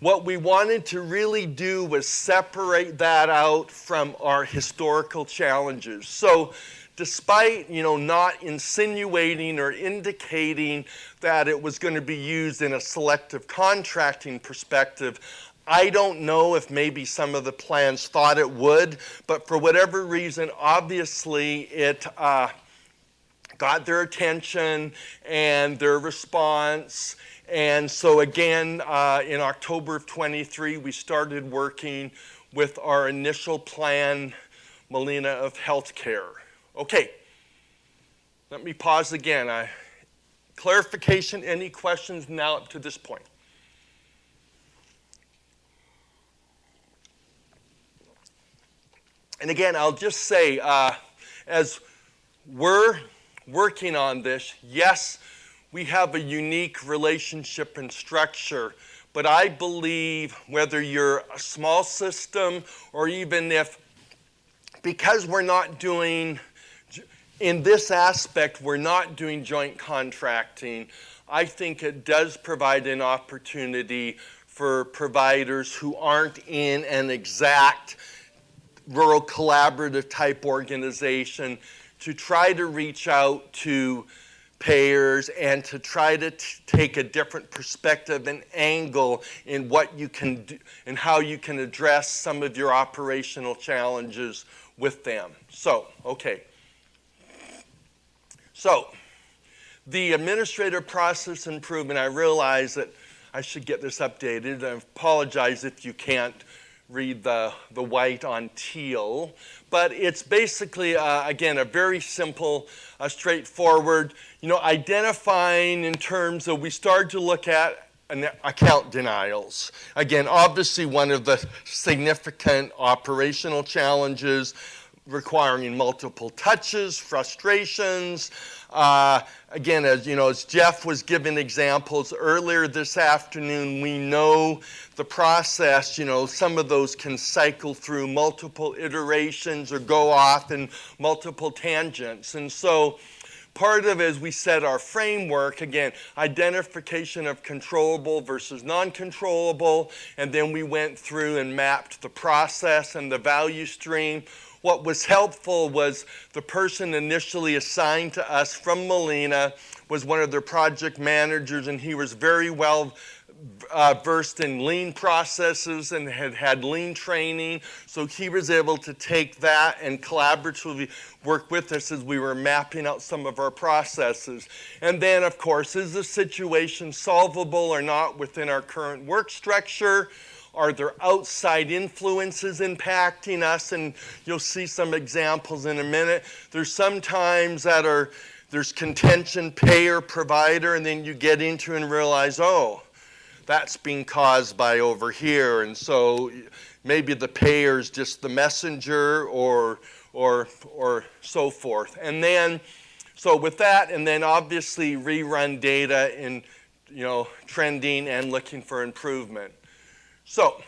What we wanted to really do was separate that out from our historical challenges. So despite, not insinuating or indicating that it was going to be used in a selective contracting perspective, I don't know if maybe some of the plans thought it would, but for whatever reason, obviously it got their attention and their response. And so again, in October of 23, we started working with our initial plan, Molina of Healthcare. Okay, let me pause again. Clarification, any questions now up to this point? And again, I'll just say, as we're working on this, yes, we have a unique relationship and structure, but I believe whether you're a small system or even if, because we're not doing, in this aspect, we're not doing joint contracting, I think it does provide an opportunity for providers who aren't in an exact rural collaborative type organization to try to reach out to payers and to try to take a different perspective and angle in what you can do and how you can address some of your operational challenges with them. So, okay. So, the administrative process improvement, I realize that I should get this updated. I apologize if you can't read the white on teal, but it's basically, again, a very simple, straightforward, identifying in terms of, we started to look at account denials. Again, obviously one of the significant operational challenges requiring multiple touches, frustrations. Again, as Jeff was giving examples earlier this afternoon, we know the process, some of those can cycle through multiple iterations or go off in multiple tangents. And so part of it is we set our framework, again, identification of controllable versus non-controllable, and then we went through and mapped the process and the value stream. What was helpful was the person initially assigned to us from Molina was one of their project managers, and he was very well versed in lean processes and had had lean training. So he was able to take that and collaboratively work with us as we were mapping out some of our processes. And then, of course, is the situation solvable or not within our current work structure? Are there outside influences impacting us? And you'll see some examples in a minute. There's sometimes there's contention, payer, provider, and then you get into and realize, oh, that's being caused by over here. And so maybe the payer's just the messenger or so forth. And then, so with that, and then obviously rerun data in, trending and looking for improvement. So,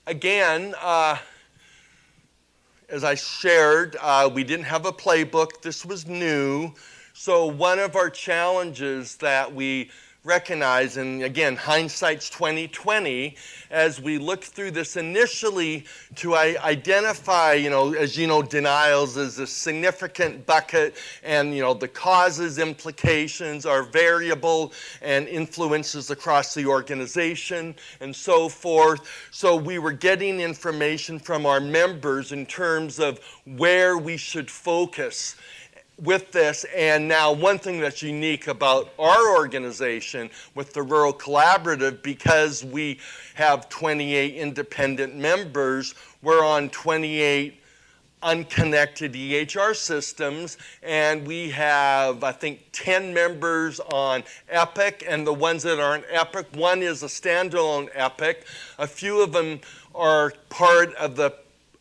again, as I shared, we didn't have a playbook. This was new. So one of our challenges that we recognize, and again, hindsight's 20/20, as we look through this initially to identify, as denials is a significant bucket, and the causes, implications are variable and influences across the organization and so forth. So we were getting information from our members in terms of where we should focus with this. And now one thing that's unique about our organization with the Rural Collaborative, because we have 28 independent members, we're on 28 unconnected EHR systems, and we have, I think, 10 members on Epic, and the ones that aren't Epic, one is a standalone Epic. A few of them are part of the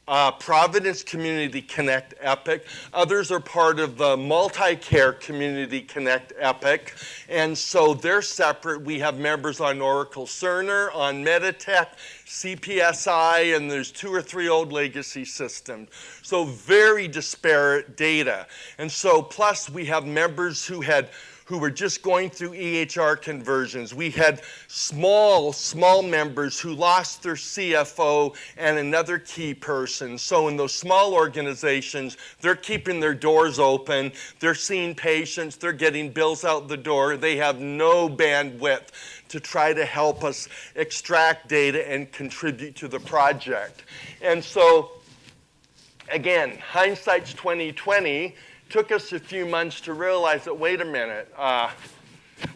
Providence Community Connect Epic. Others are part of the Multi-Care Community Connect Epic. And so they're separate. We have members on Oracle Cerner, on Meditech, CPSI, and there's 2 or 3 old legacy systems. So very disparate data. And so plus we have members who were just going through EHR conversions. We had small members who lost their CFO and another key person. So in those small organizations, they're keeping their doors open, they're seeing patients, they're getting bills out the door, they have no bandwidth to try to help us extract data and contribute to the project. And so, again, hindsight's 2020. Took us a few months to realize that, wait a minute,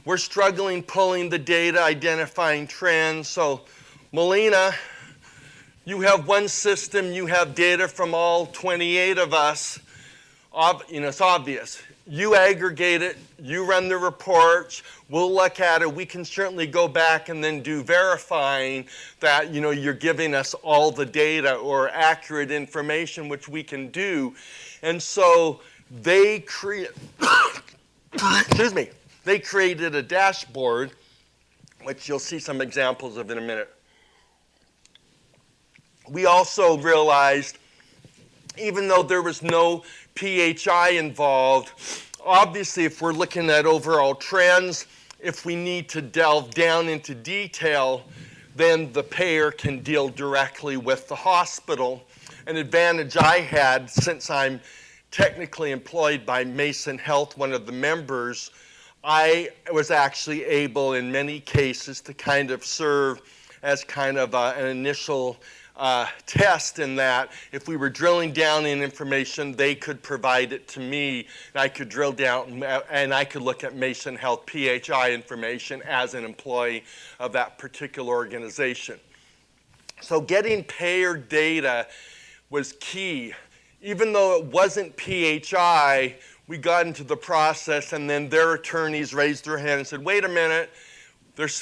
we're struggling pulling the data, identifying trends. So, Melina, you have one system, you have data from all 28 of us. It's obvious. You aggregate it, you run the reports, we'll look at it. We can certainly go back and then do verifying that you're giving us all the data or accurate information, which we can do. And so they created a dashboard, which you'll see some examples of in a minute. We also realized, even though there was no PHI involved, obviously if we're looking at overall trends, if we need to delve down into detail, then the payer can deal directly with the hospital. An advantage I had, since I'm technically employed by Mason Health, one of the members, I was actually able in many cases to kind of serve as kind of an initial test, in that if we were drilling down in information, they could provide it to me, and I could drill down and I could look at Mason Health PHI information as an employee of that particular organization. So getting payer data was key. Even though it wasn't PHI, we got into the process, and then their attorneys raised their hand and said, wait a minute,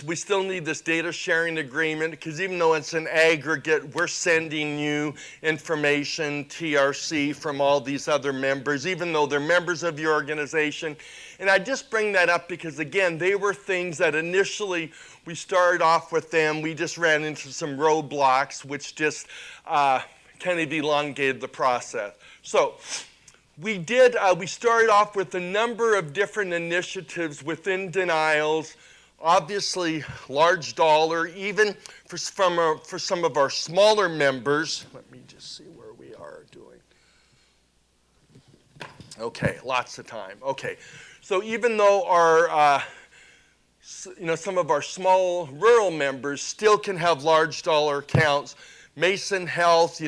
we still need this data sharing agreement, because even though it's an aggregate, we're sending you information, TRC, from all these other members, even though they're members of your organization. And I just bring that up because, again, they were things that initially we started off with them. We just ran into some roadblocks, which just kind of elongated the process. So we started off with a number of different initiatives within denials, obviously large dollar, even for some of our smaller members. Let me just see where we are doing. Okay, lots of time. Okay, so even though our some of our small rural members still can have large dollar accounts, Mason Health,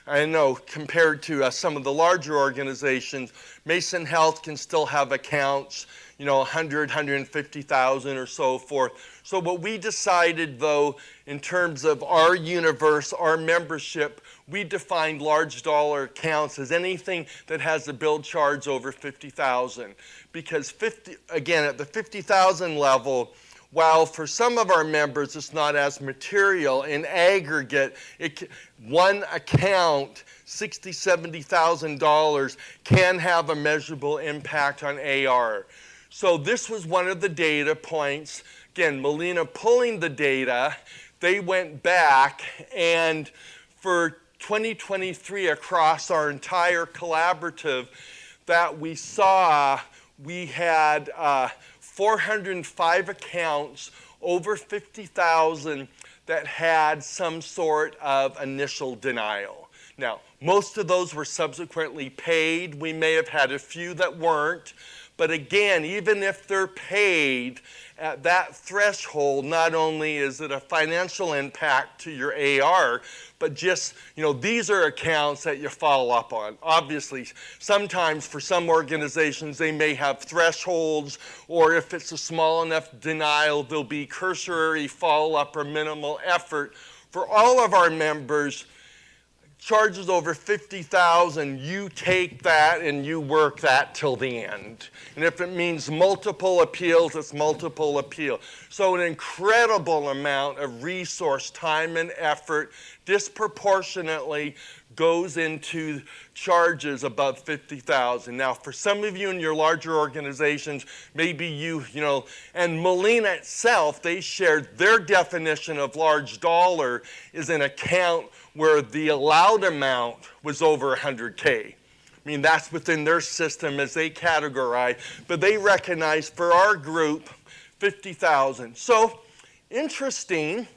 I know compared to some of the larger organizations, Mason Health can still have accounts, 100, 150,000 or so forth. So what we decided, though, in terms of our universe, our membership, we defined large dollar accounts as anything that has a bill charge over 50,000. Because again, at the 50,000 level, while for some of our members it's not as material, in aggregate, one account, $60,000, $70,000, can have a measurable impact on AR. So this was one of the data points. Again, Melina pulling the data, they went back, and for 2023 across our entire collaborative that we saw, we had 405 accounts over 50,000 that had some sort of initial denial. Now, most of those were subsequently paid. We may have had a few that weren't. But again, even if they're paid at that threshold, not only is it a financial impact to your AR, but just, these are accounts that you follow up on. Obviously, sometimes for some organizations, they may have thresholds, or if it's a small enough denial, there'll be cursory follow-up or minimal effort. For all of our members, charges over 50,000, you take that and you work that till the end. And if it means multiple appeals, it's multiple appeal. So an incredible amount of resource, time, and effort disproportionately goes into charges above 50,000. Now, for some of you in your larger organizations, maybe you know, and Molina itself, they shared their definition of large dollar is an account where the allowed amount was over 100K. I mean, that's within their system as they categorize, but they recognize for our group 50,000. So, interesting,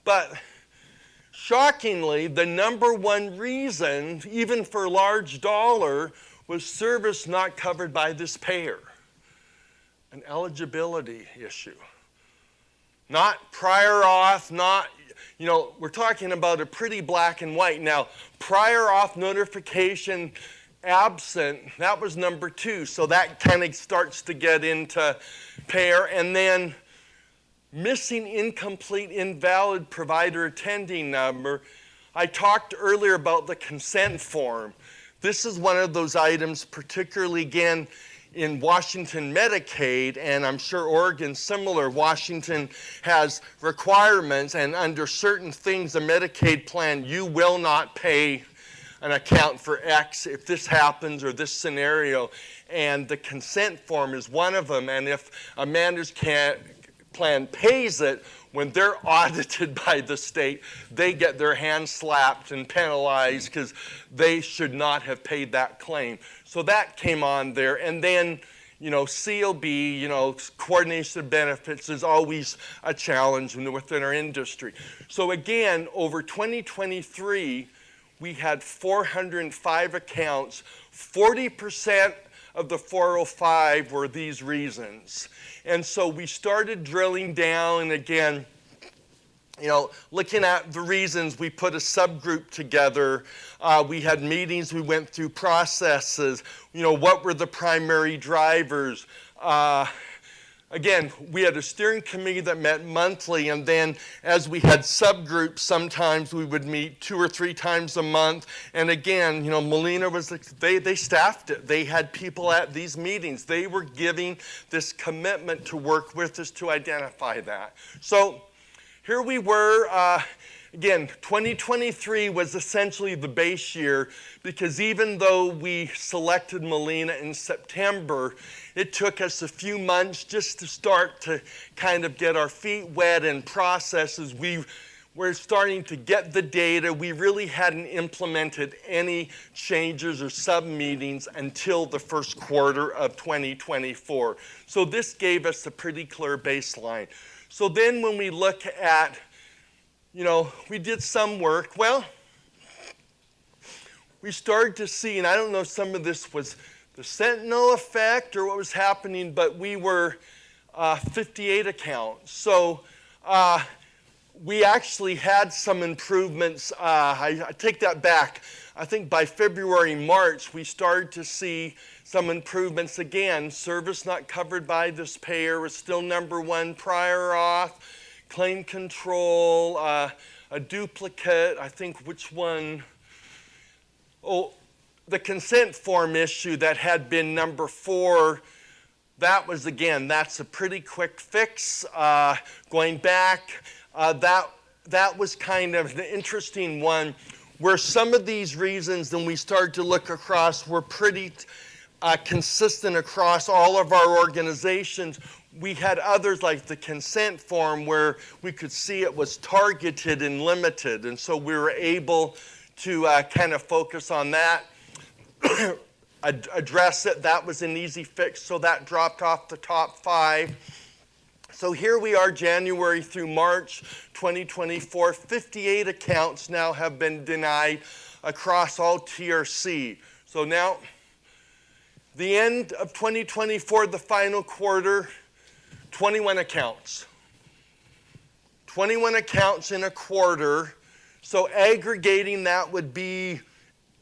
but shockingly, the number one reason, even for large dollar, was service not covered by this payer. An eligibility issue. Not prior auth, not, you know, we're talking about a pretty black and white. Now, prior auth notification absent, that was number 2. So that kind of starts to get into payer. And then missing, incomplete, invalid provider attending number. I talked earlier about the consent form. This is one of those items, particularly again in Washington Medicaid, and I'm sure Oregon's similar. Washington has requirements, and under certain things, the Medicaid plan, you will not pay an account for X if this happens or this scenario. And the consent form is one of them, and if a managed plan pays it, when they're audited by the state, they get their hands slapped and penalized because they should not have paid that claim. So that came on there. And then, you know, COB, you know, coordination of benefits is always a challenge within our industry. So again, over 2023, we had 405 accounts. 40% of the 405 were these reasons. And so we started drilling down, and again, you know, looking at the reasons, we put a subgroup together. We had meetings, we went through processes. You know, what were the primary drivers? Again, we had a steering committee that met monthly, and then as we had subgroups, sometimes we would meet 2 or 3 times a month. And again, you know, Molina was, they staffed it. They had people at these meetings. They were giving this commitment to work with us to identify that. So here we were. Again, 2023 was essentially the base year because even though we selected Molina in September, it took us a few months just to start to kind of get our feet wet in processes. We were starting to get the data. We really hadn't implemented any changes or sub-meetings until the first quarter of 2024. So this gave us a pretty clear baseline. So then when we look at, you know, we did some work. Well, we started to see, and I don't know if some of this was the Sentinel effect or what was happening, but we were 58 accounts. So we actually had some improvements. I take that back. I think by February, March, we started to see some improvements again. Service not covered by this payer was still number 1, prior auth. Claim control, a duplicate, I think which one? Oh, the consent form issue that had been number 4, that was, again, that's a pretty quick fix. Going back, that was kind of an interesting one where some of these reasons, then we started to look across, were pretty consistent across all of our organizations. We had others like the consent form where we could see it was targeted and limited, and so we were able to kind of focus on that, address it. That was an easy fix, so that dropped off the top 5. So here we are, January through March 2024. 58 accounts now have been denied across all TRC. So now, the end of 2024, the final quarter, 21 accounts. 21 accounts in a quarter. So aggregating that would be,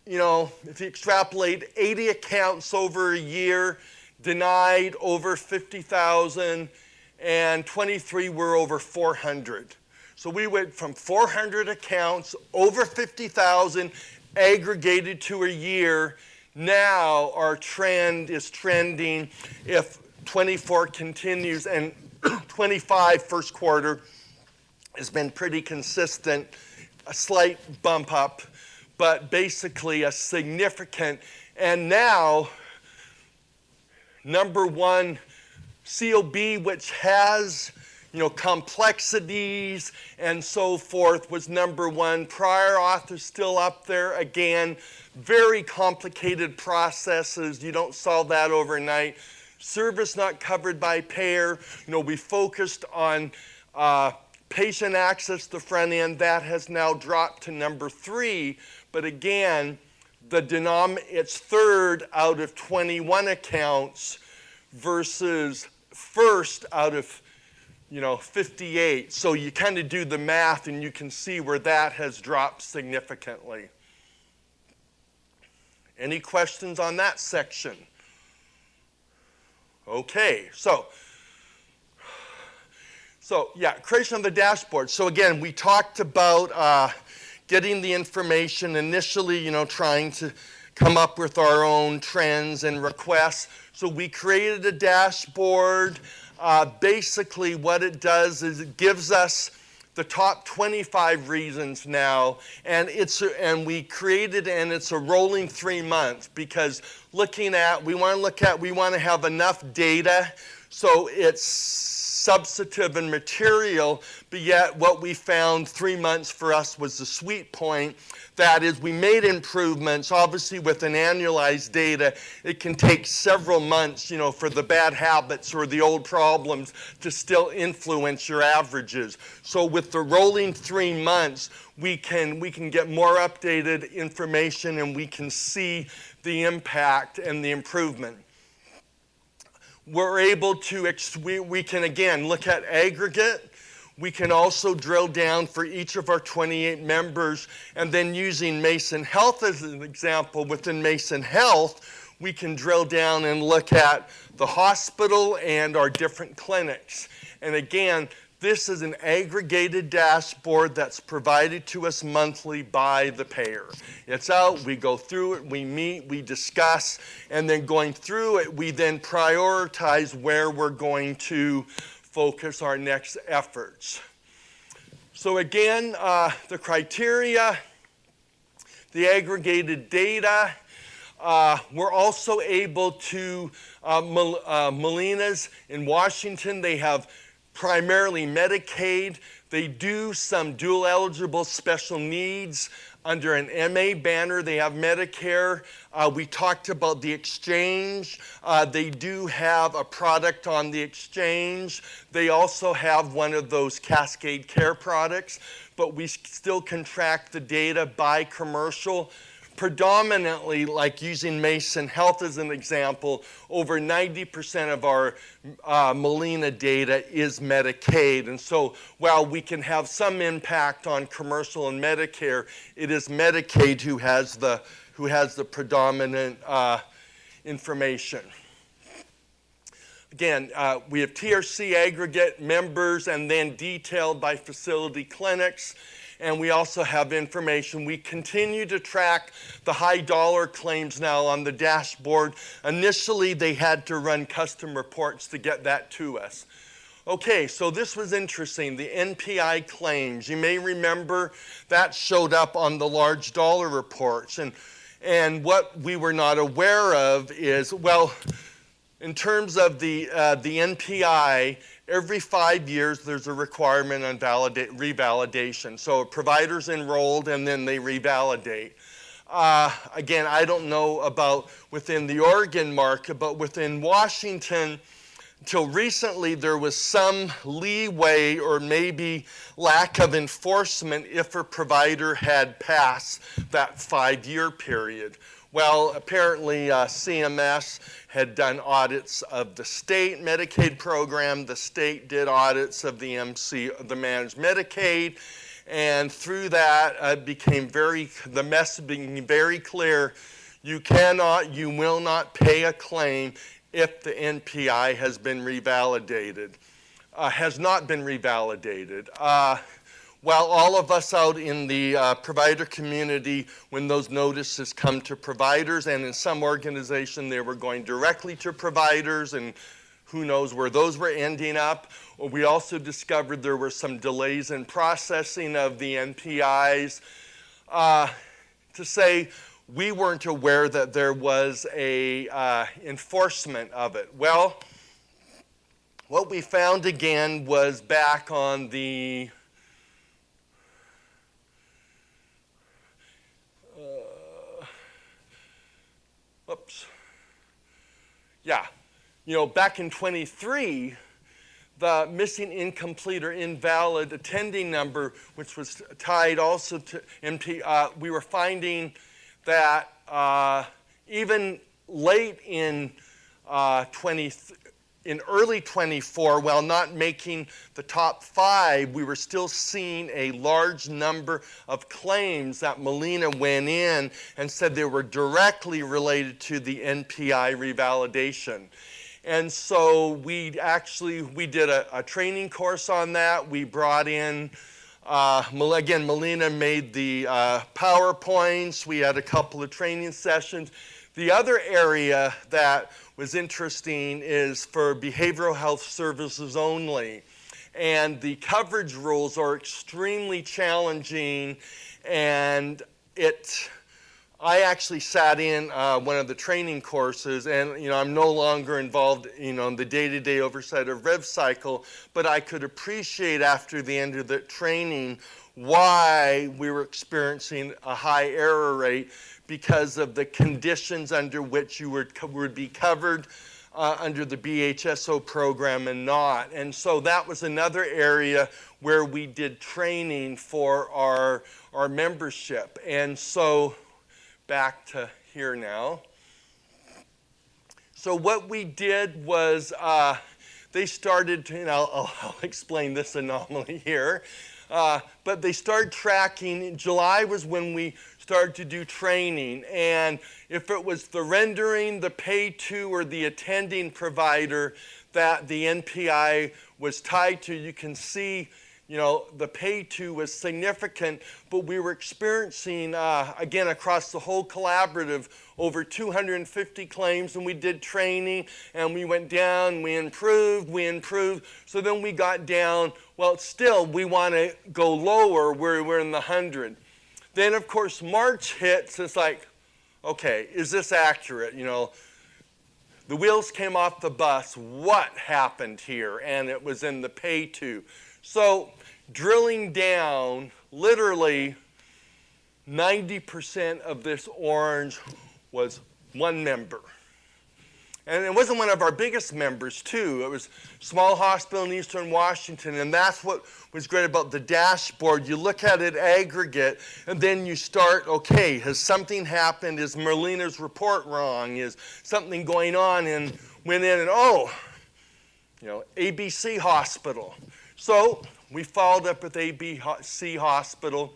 you know, if you extrapolate 80 accounts over a year, denied over 50,000, and 23 were over 400. So we went from 400 accounts, over 50,000, aggregated to a year. Now our trend is trending, if 24 continues, and 25 first quarter has been pretty consistent, a slight bump up. but basically a significant, and now number one, COB, which has complexities and so forth, was number one. Prior auth is still up there. Again, very complicated processes. You don't solve that overnight. Service not covered by payer. We focused on patient access to the front end. That has now dropped to number 3. But again, it's third out of 21 accounts versus first out of 58. So you kind of do the math and you can see where that has dropped significantly. Any questions on that section? Okay, so yeah, creation of the dashboard. So again, we talked about getting the information initially, trying to come up with our own trends and requests. So we created a dashboard. Basically what it does is it gives us the top 25 reasons now, and we created, and it's a rolling 3 months, because we want to have enough data so it's substantive and material, but yet what we found 3 months for us was the sweet point. That is, we made improvements. Obviously, with an annualized data, it can take several months, for the bad habits or the old problems to still influence your averages. So with the rolling 3 months, we can get more updated information and we can see the impact and the improvement. We're able to, we can again look at aggregate. We can also drill down for each of our 28 members, and then using Mason Health as an example, within Mason Health, we can drill down and look at the hospital and our different clinics. And again, this is an aggregated dashboard that's provided to us monthly by the payer. It's out, we go through it, we meet, we discuss, and then going through it, we then prioritize where we're going to focus our next efforts. So again, the criteria, the aggregated data. We're also able to, Molina's in Washington, they have primarily Medicaid. They do some dual eligible special needs. Under an MA banner, they have Medicare. We talked about the exchange. They do have a product on the exchange. They also have one of those Cascade Care products, but we still can track the data by commercial. Predominantly, like using Mason Health as an example, over 90% of our Molina data is Medicaid. And so while we can have some impact on commercial and Medicare, it is Medicaid who has the predominant information. Again, we have TRC aggregate members and then detailed by facility clinics. And we also have information. We continue to track the high dollar claims now on the dashboard. Initially, they had to run custom reports to get that to us. Okay, so this was interesting, the NPI claims. You may remember that showed up on the large dollar reports. And what we were not aware of is, well, in terms of the NPI, every 5 years, there's a requirement on revalidation. So a provider's enrolled, and then they revalidate. Again, I don't know about within the Oregon market, but within Washington, until recently, there was some leeway or maybe lack of enforcement if a provider had passed that 5-year period. Well, apparently CMS had done audits of the state Medicaid program. The state did audits of the Managed Medicaid. And through that, it became the message became very clear. You will not pay a claim if the NPI has been revalidated, has not been revalidated. While all of us out in the provider community, when those notices come to providers, and in some organization they were going directly to providers, and who knows where those were ending up. We also discovered there were some delays in processing of the NPIs. to say we weren't aware that there was a enforcement of it. Well, what we found again was back on the back in 23, the missing, incomplete, or invalid attending number, which was tied also to MP, we were finding that even late in in early 24, while not making the top 5, we were still seeing a large number of claims that Molina went in and said they were directly related to the NPI revalidation. And so we did a training course on that. We brought in, again, Molina made the PowerPoints. We had a couple of training sessions. The other area that was interesting is for behavioral health services only. And the coverage rules are extremely challenging, and I actually sat in one of the training courses, and I'm no longer involved in the day-to-day oversight of RevCycle, but I could appreciate after the end of the training why we were experiencing a high error rate, because of the conditions under which you would be covered under the BHSO program and not. And so that was another area where we did training for our membership. And so back to here now. So what we did was they started to, I'll explain this anomaly here, but they started tracking. July was when we started to do training, and if it was the rendering, the pay to, or the attending provider that the NPI was tied to, you can see the pay to was significant, but we were experiencing, again, across the whole collaborative, over 250 claims, and we did training, and we went down, we improved. So then we got down, well, still, we want to go lower, we're in the 100. Then, of course, March hits, it's like, okay, is this accurate? The wheels came off the bus, what happened here? And it was in the pay to. So drilling down, literally 90% of this orange was one member. And it wasn't one of our biggest members, too. It was a small hospital in Eastern Washington, and that's what was great about the dashboard. You look at it aggregate, and then you start, okay, has something happened? Is Molina's report wrong? Is something going on? And went in and, ABC Hospital. So we followed up with ABC Hospital,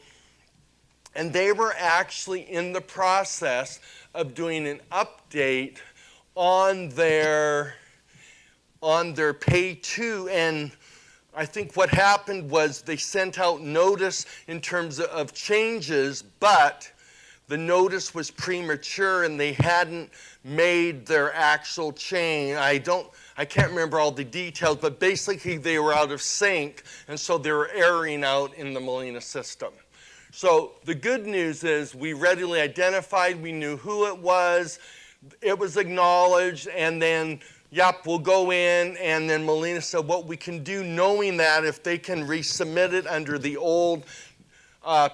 and they were actually in the process of doing an update on their pay to, and I think what happened was they sent out notice in terms of changes, but the notice was premature and they hadn't made their actual change. I can't remember all the details, but basically they were out of sync, and so they were erroring out in the Molina system. So the good news is we readily identified, we knew who it was acknowledged, and then, we'll go in, and then Molina said what we can do, knowing that if they can resubmit it under the old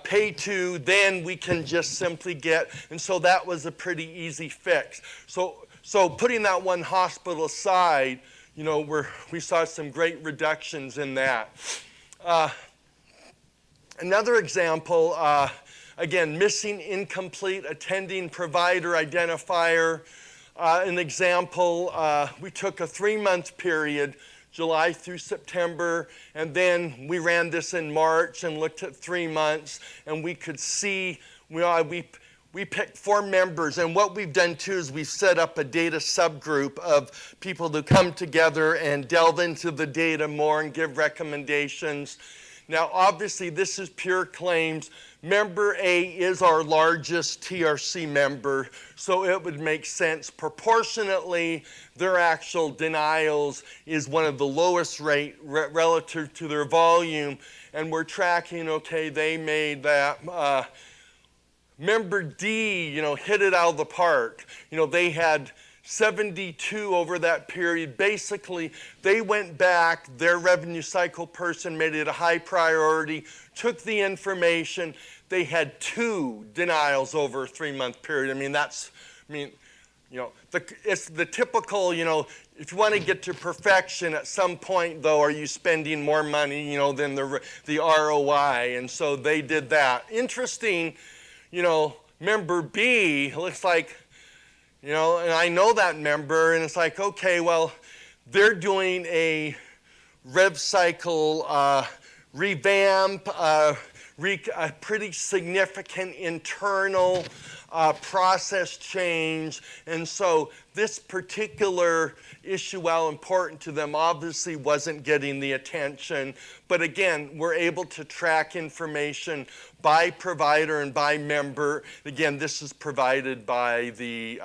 pay to, then we can just simply get, and so that was a pretty easy fix. So putting that one hospital aside, we saw some great reductions in that. Another example, again, missing, incomplete, attending provider identifier. An example, we took a 3-month period, July through September, and then we ran this in March and looked at 3 months, and we could see, we picked 4 members, and what we've done too is we've set up a data subgroup of people who come together and delve into the data more and give recommendations. Now, obviously, this is pure claims. Member A is our largest TRC member, so it would make sense. Proportionately, their actual denials is one of the lowest rate relative to their volume, and we're tracking, okay, they made that member D, hit it out of the park. They had 72 over that period. Basically, they went back, their revenue cycle person made it a high priority, took the information. They had 2 denials over a 3-month period. It's the typical, if you want to get to perfection at some point, though, are you spending more money, than the ROI? And so they did that. Interesting, member B looks like, and I know that member, and it's like, okay, well, they're doing a rev cycle revamp, a pretty significant internal process change. And so this particular issue, while important to them, obviously wasn't getting the attention. But again, we're able to track information by provider and by member. Again, this is provided by the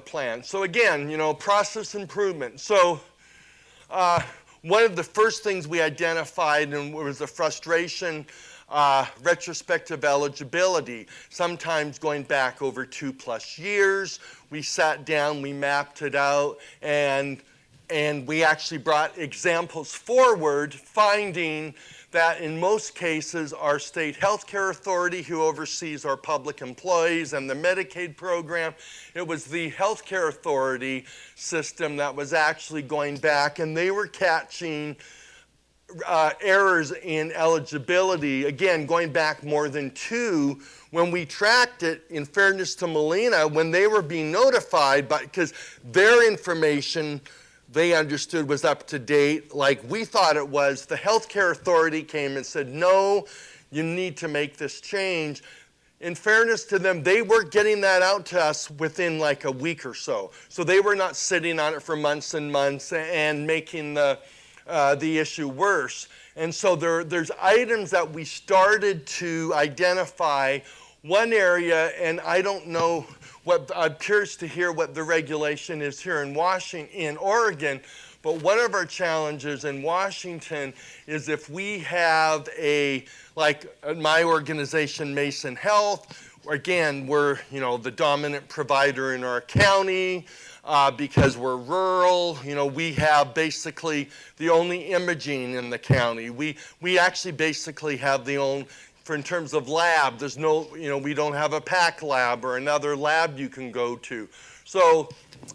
plan. So again, process improvement. So one of the first things we identified and was a frustration, retrospective eligibility, sometimes going back over 2+ years. We sat down, we mapped it out, and we actually brought examples forward, finding that in most cases our state healthcare authority, who oversees our public employees and the Medicaid program, it was the healthcare authority system that was actually going back, and they were catching errors in eligibility, again, going back more than 2. When we tracked it, in fairness to Molina, when they were being notified, because their information they understood was up to date, like we thought it was, the healthcare authority came and said, no, you need to make this change. In fairness to them, they were getting that out to us within like a week or so. So they were not sitting on it for months and months and making the issue worse. And so there's items that we started to identify. One area, and I don't know I'm curious to hear what the regulation is here in Oregon, but one of our challenges in Washington is if we have like my organization, Mason Health, again, we're the dominant provider in our county. Because we're rural, we have basically the only imaging in the county. We actually basically have the only, in terms of lab, there's no, we don't have a PAC lab or another lab you can go to. So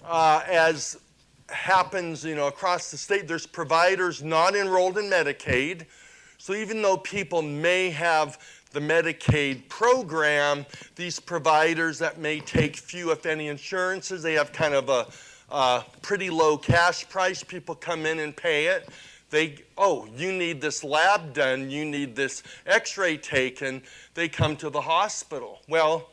as happens, across the state, there's providers not enrolled in Medicaid. So even though people may have the Medicaid program, these providers that may take few, if any, insurances, they have kind of a pretty low cash price. People come in and pay it. You need this lab done, you need this x-ray taken. They come to the hospital. Well,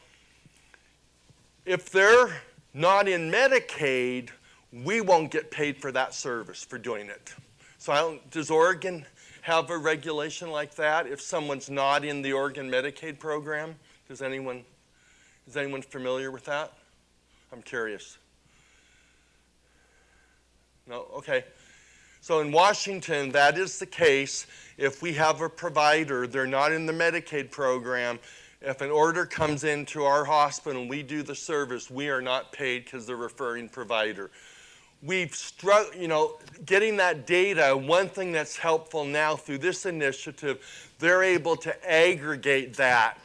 if they're not in Medicaid, we won't get paid for that service for doing it. So does Oregon have a regulation like that if someone's not in the Oregon Medicaid program? Is anyone familiar with that? I'm curious. No? Okay. So in Washington, that is the case. If we have a provider, they're not in the Medicaid program, if an order comes into our hospital and we do the service, we are not paid because they're referring provider. We've getting that data, one thing that's helpful now through this initiative, they're able to aggregate that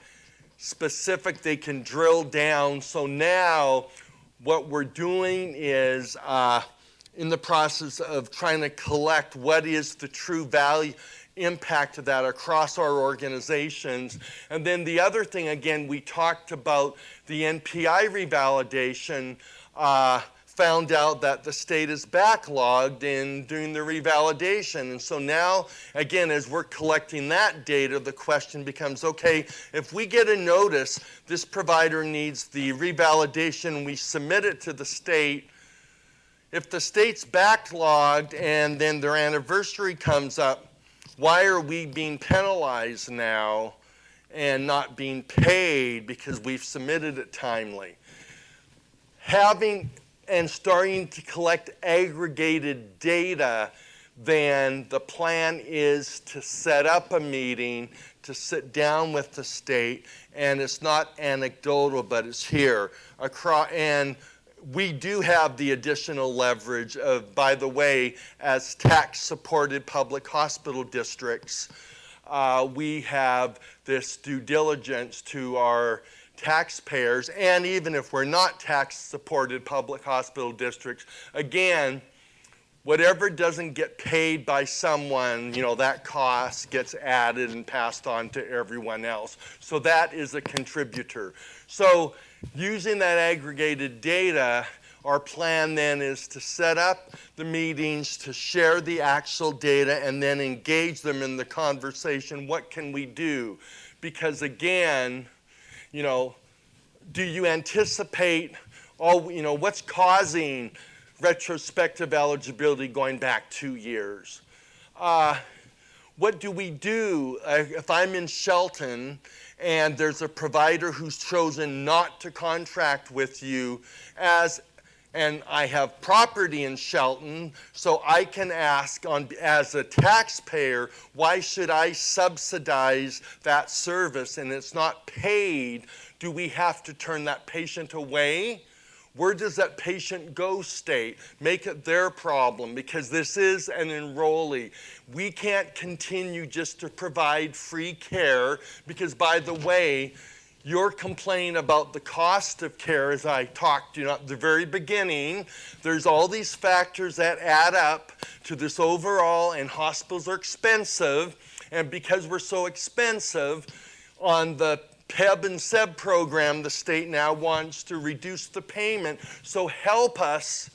specific, they can drill down. So now what we're doing is in the process of trying to collect what is the true value impact of that across our organizations. And then the other thing, again, we talked about the NPI revalidation, found out that the state is backlogged in doing the revalidation. And so now, again, as we're collecting that data, the question becomes, okay, if we get a notice, this provider needs the revalidation, we submit it to the state. If the state's backlogged and then their anniversary comes up, why are we being penalized now and not being paid because we've submitted it timely? Having and starting to collect aggregated data, then the plan is to set up a meeting, to sit down with the state, and it's not anecdotal, but it's here. And we do have the additional leverage of, by the way, as tax-supported public hospital districts, we have this due diligence to our taxpayers, and even if we're not tax-supported public hospital districts, again, whatever doesn't get paid by someone, that cost gets added and passed on to everyone else. So that is a contributor. So using that aggregated data, our plan then is to set up the meetings, to share the actual data, and then engage them in the conversation. What can we do? Because again, do you anticipate what's causing retrospective eligibility going back 2 years? What do we do if I'm in Shelton and there's a provider who's chosen not to contract with you and I have property in Shelton, so I can ask as a taxpayer, why should I subsidize that service and it's not paid? Do we have to turn that patient away? Where does that patient go, state? Make it their problem, because this is an enrollee. We can't continue just to provide free care, because by the way, your complaint about the cost of care, as I talked at the very beginning, there's all these factors that add up to this overall, and hospitals are expensive, and because we're so expensive, on the PEB and SEB program, the state now wants to reduce the payment. So help us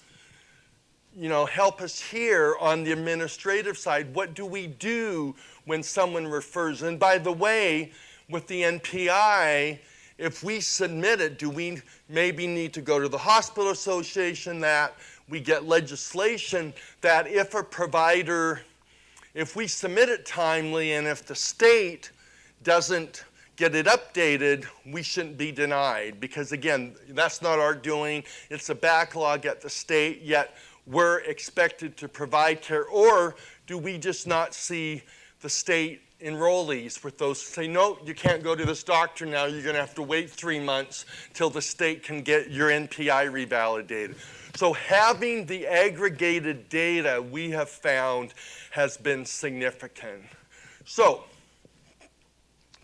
here on the administrative side. What do we do when someone refers? And by the way, with the NPI, if we submit it, do we maybe need to go to the hospital association that we get legislation that if we submit it timely and if the state doesn't get it updated, we shouldn't be denied, because again, that's not our doing. It's a backlog at the state, yet we're expected to provide care. Or do we just not see the state enrollees with those, say, no, you can't go to this doctor now, you're going to have to wait 3 months till the state can get your NPI revalidated. So having the aggregated data, we have found, has been significant. So,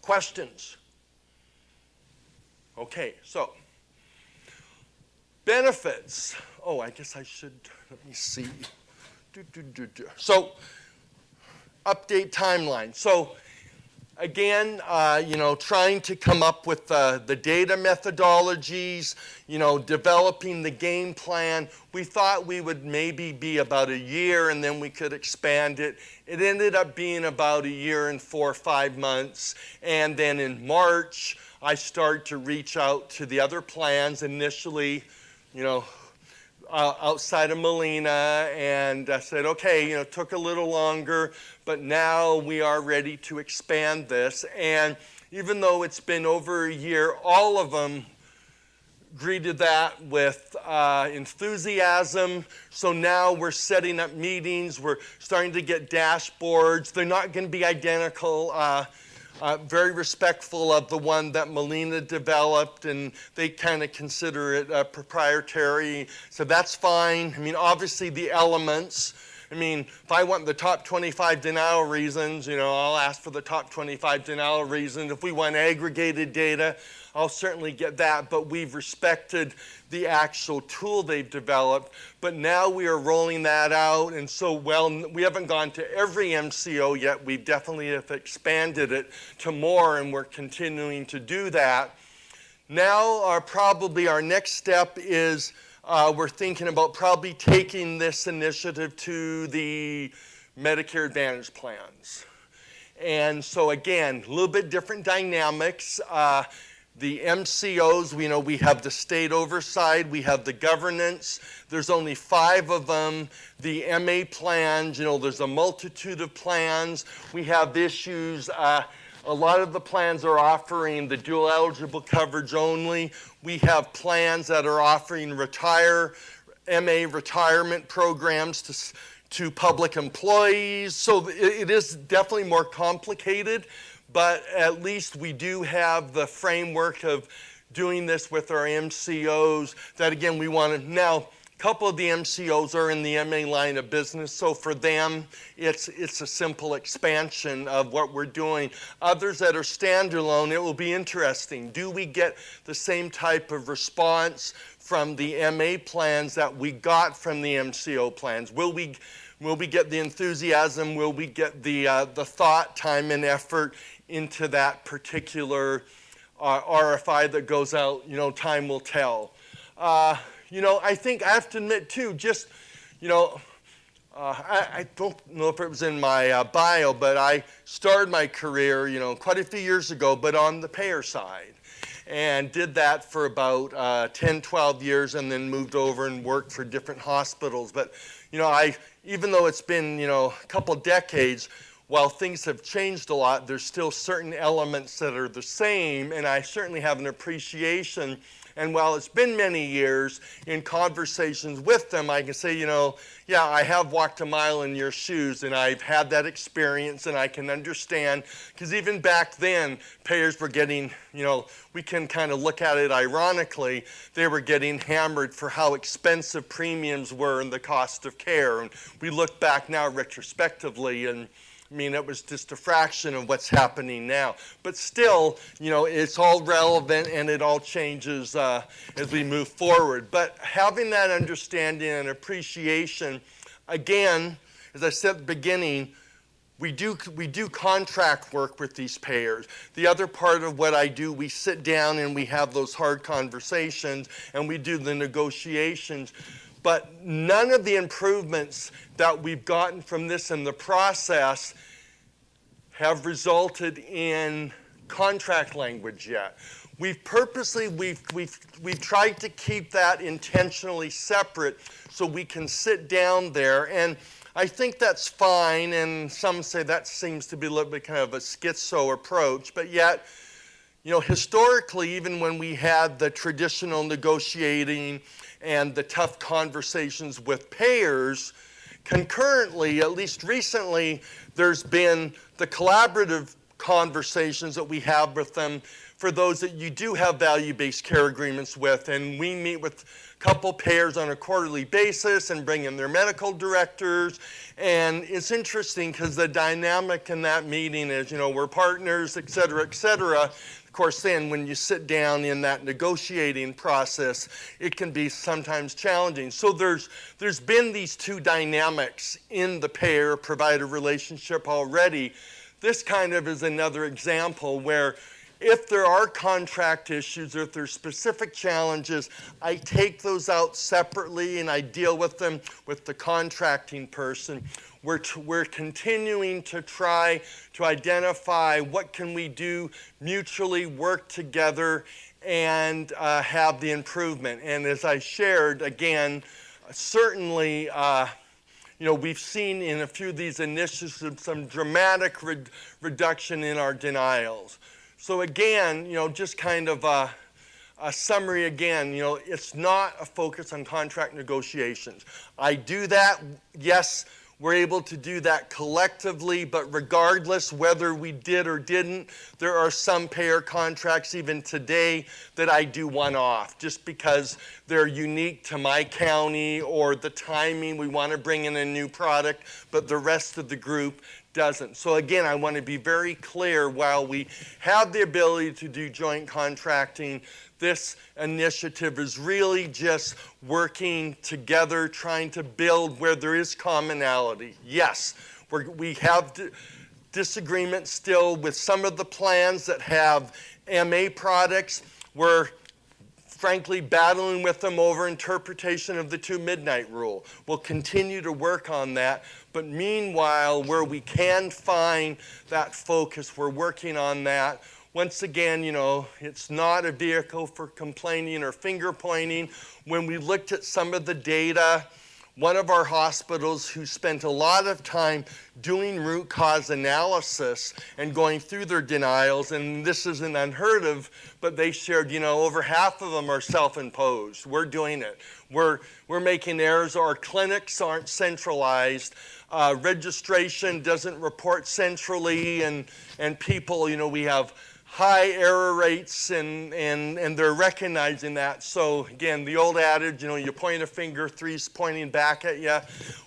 questions? Okay, so benefits. Oh, I guess I should, let me see. So, update timeline. So, again, trying to come up with the data methodologies, developing the game plan. We thought we would maybe be about a year and then we could expand it. It ended up being about a year and 4 or 5 months. And then in March, I started to reach out to the other plans initially, outside of Molina, and I said, okay, it took a little longer, but now we are ready to expand this. And even though it's been over a year, all of them greeted that with enthusiasm. So now we're setting up meetings, we're starting to get dashboards. They're not going to be identical. Very respectful of the one that Molina developed, and they kind of consider it proprietary, so that's fine. I mean, obviously the elements, if I want the top 25 denial reasons, I'll ask for the top 25 denial reasons. If we want aggregated data, I'll certainly get that, but we've respected the actual tool they've developed. But now we are rolling that out, and so, we haven't gone to every MCO yet. We definitely have expanded it to more, and we're continuing to do that. Now, probably our next step is we're thinking about probably taking this initiative to the Medicare Advantage plans. And so again, a little bit different dynamics. The MCOs, we have the state oversight, we have the governance. There's only 5 of them. The MA plans, there's a multitude of plans. We have issues. A lot of the plans are offering the dual eligible coverage only. We have plans that are offering MA retirement programs to public employees. So it is definitely more complicated, but at least we do have the framework of doing this with our MCOs that, again, we want to now. A couple of the MCOs are in the MA line of business, so for them, it's a simple expansion of what we're doing. Others that are standalone, it will be interesting. Do we get the same type of response from the MA plans that we got from the MCO plans? Will we get the enthusiasm? Will we get the thought, time, and effort into that particular RFI that goes out? Time will tell. I think I have to admit too, just, I don't know if it was in my bio, but I started my career, quite a few years ago, but on the payer side. And did that for about 10, 12 years and then moved over and worked for different hospitals. But, even though it's been, a couple decades, while things have changed a lot, there's still certain elements that are the same, and I certainly have an appreciation. And while it's been many years, in conversations with them, I can say, yeah, I have walked a mile in your shoes, and I've had that experience, and I can understand. Because even back then, payers were getting, we can kind of look at it ironically, they were getting hammered for how expensive premiums were and the cost of care. And we look back now retrospectively, and it was just a fraction of what's happening now. But still, it's all relevant and it all changes as we move forward. But having that understanding and appreciation, again, as I said at the beginning, we do contract work with these payers. The other part of what I do, we sit down and we have those hard conversations and we do the negotiations. But none of the improvements that we've gotten from this in the process have resulted in contract language yet. We've tried to keep that intentionally separate so we can sit down there, and I think that's fine, and some say that seems to be a little bit kind of a schizo approach, but yet, historically, even when we had the traditional negotiating and the tough conversations with payers, concurrently, at least recently, there's been the collaborative conversations that we have with them for those that you do have value-based care agreements with. And we meet with a couple payers on a quarterly basis and bring in their medical directors. And it's interesting because the dynamic in that meeting is, we're partners, et cetera, et cetera. Of course, then when you sit down in that negotiating process, it can be sometimes challenging. So there's been these two dynamics in the payer-provider relationship already. This kind of is another example where if there are contract issues or if there's specific challenges, I take those out separately and I deal with them with the contracting person. We're continuing to try to identify what can we do, mutually work together, and have the improvement. And as I shared, again, certainly, we've seen in a few of these initiatives some dramatic reduction in our denials. So again, just kind of a summary again, it's not a focus on contract negotiations. I do that, yes, we're able to do that collectively, but regardless whether we did or didn't, there are some payer contracts even today that I do one-off just because they're unique to my county or the timing, we want to bring in a new product, but the rest of the group doesn't. So again, I want to be very clear, while we have the ability to do joint contracting, this initiative is really just working together, trying to build where there is commonality. Yes, we have disagreements still with some of the plans that have MA products. We're frankly battling with them over interpretation of the 2 midnight rule. We'll continue to work on that, but meanwhile, where we can find that focus, we're working on that. Once again, it's not a vehicle for complaining or finger pointing. When we looked at some of the data, one of our hospitals who spent a lot of time doing root cause analysis and going through their denials, and this isn't unheard of, but they shared, over half of them are self-imposed. We're doing it. We're making errors. Our clinics aren't centralized. Registration doesn't report centrally, and people, we have high error rates, and they're recognizing that. So again, the old adage, you point a finger, three's pointing back at you.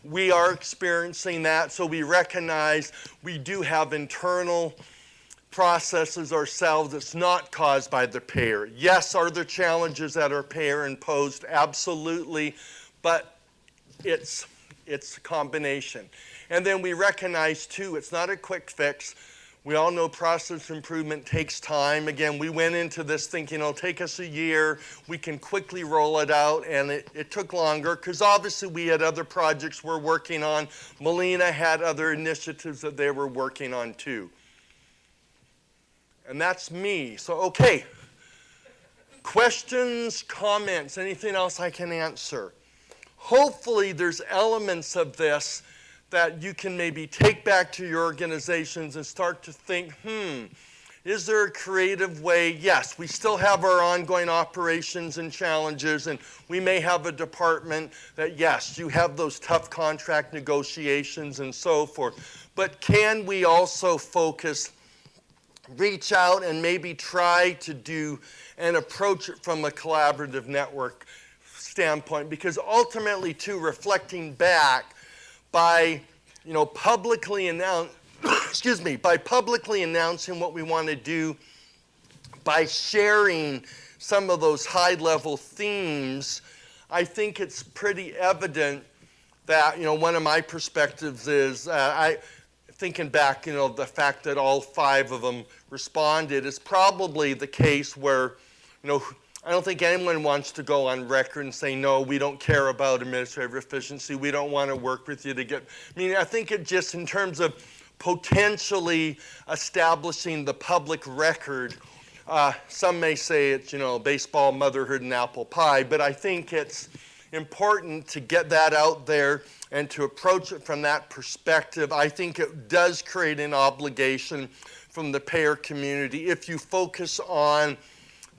We are experiencing that, so we recognize we do have internal processes ourselves that's not caused by the payer. Yes, are there challenges that are payer imposed? Absolutely, but it's a combination. And then we recognize too, it's not a quick fix. We all know process improvement takes time. Again, we went into this thinking it'll take us a year, we can quickly roll it out, and it took longer because obviously we had other projects we're working on. Molina had other initiatives that they were working on too. And that's me. So, okay. Questions, comments, anything else I can answer? Hopefully there's elements of this that you can maybe take back to your organizations and start to think, is there a creative way? Yes, we still have our ongoing operations and challenges, and we may have a department that, yes, you have those tough contract negotiations and so forth. But can we also focus, reach out, and maybe try to do and approach it from a collaborative network standpoint? Because ultimately, too, reflecting back, by publicly by publicly announcing what we want to do, by sharing some of those high-level themes, I think it's pretty evident that one of my perspectives is thinking back, the fact that all 5 of them responded is probably the case where I don't think anyone wants to go on record and say, no, we don't care about administrative efficiency. We don't want to work with you to get. I think it just in terms of potentially establishing the public record, some may say it's, baseball, motherhood, and apple pie, but I think it's important to get that out there and to approach it from that perspective. I think it does create an obligation from the payer community if you focus on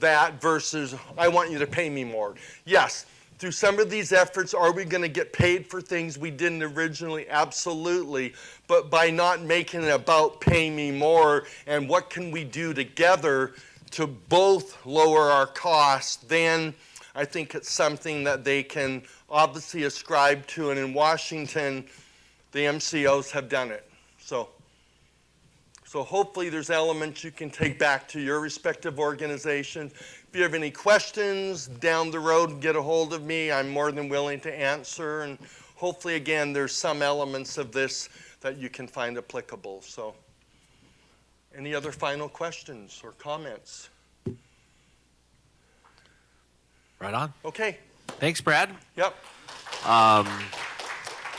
that versus, I want you to pay me more. Yes, through some of these efforts, are we going to get paid for things we didn't originally? Absolutely. But by not making it about pay me more and what can we do together to both lower our costs, then I think it's something that they can obviously ascribe to. And in Washington, the MCOs have done it. So hopefully there's elements you can take back to your respective organizations. If you have any questions down the road, get a hold of me. I'm more than willing to answer. And hopefully, again, there's some elements of this that you can find applicable. So any other final questions or comments? Right on. Okay. Thanks, Brad. Yep.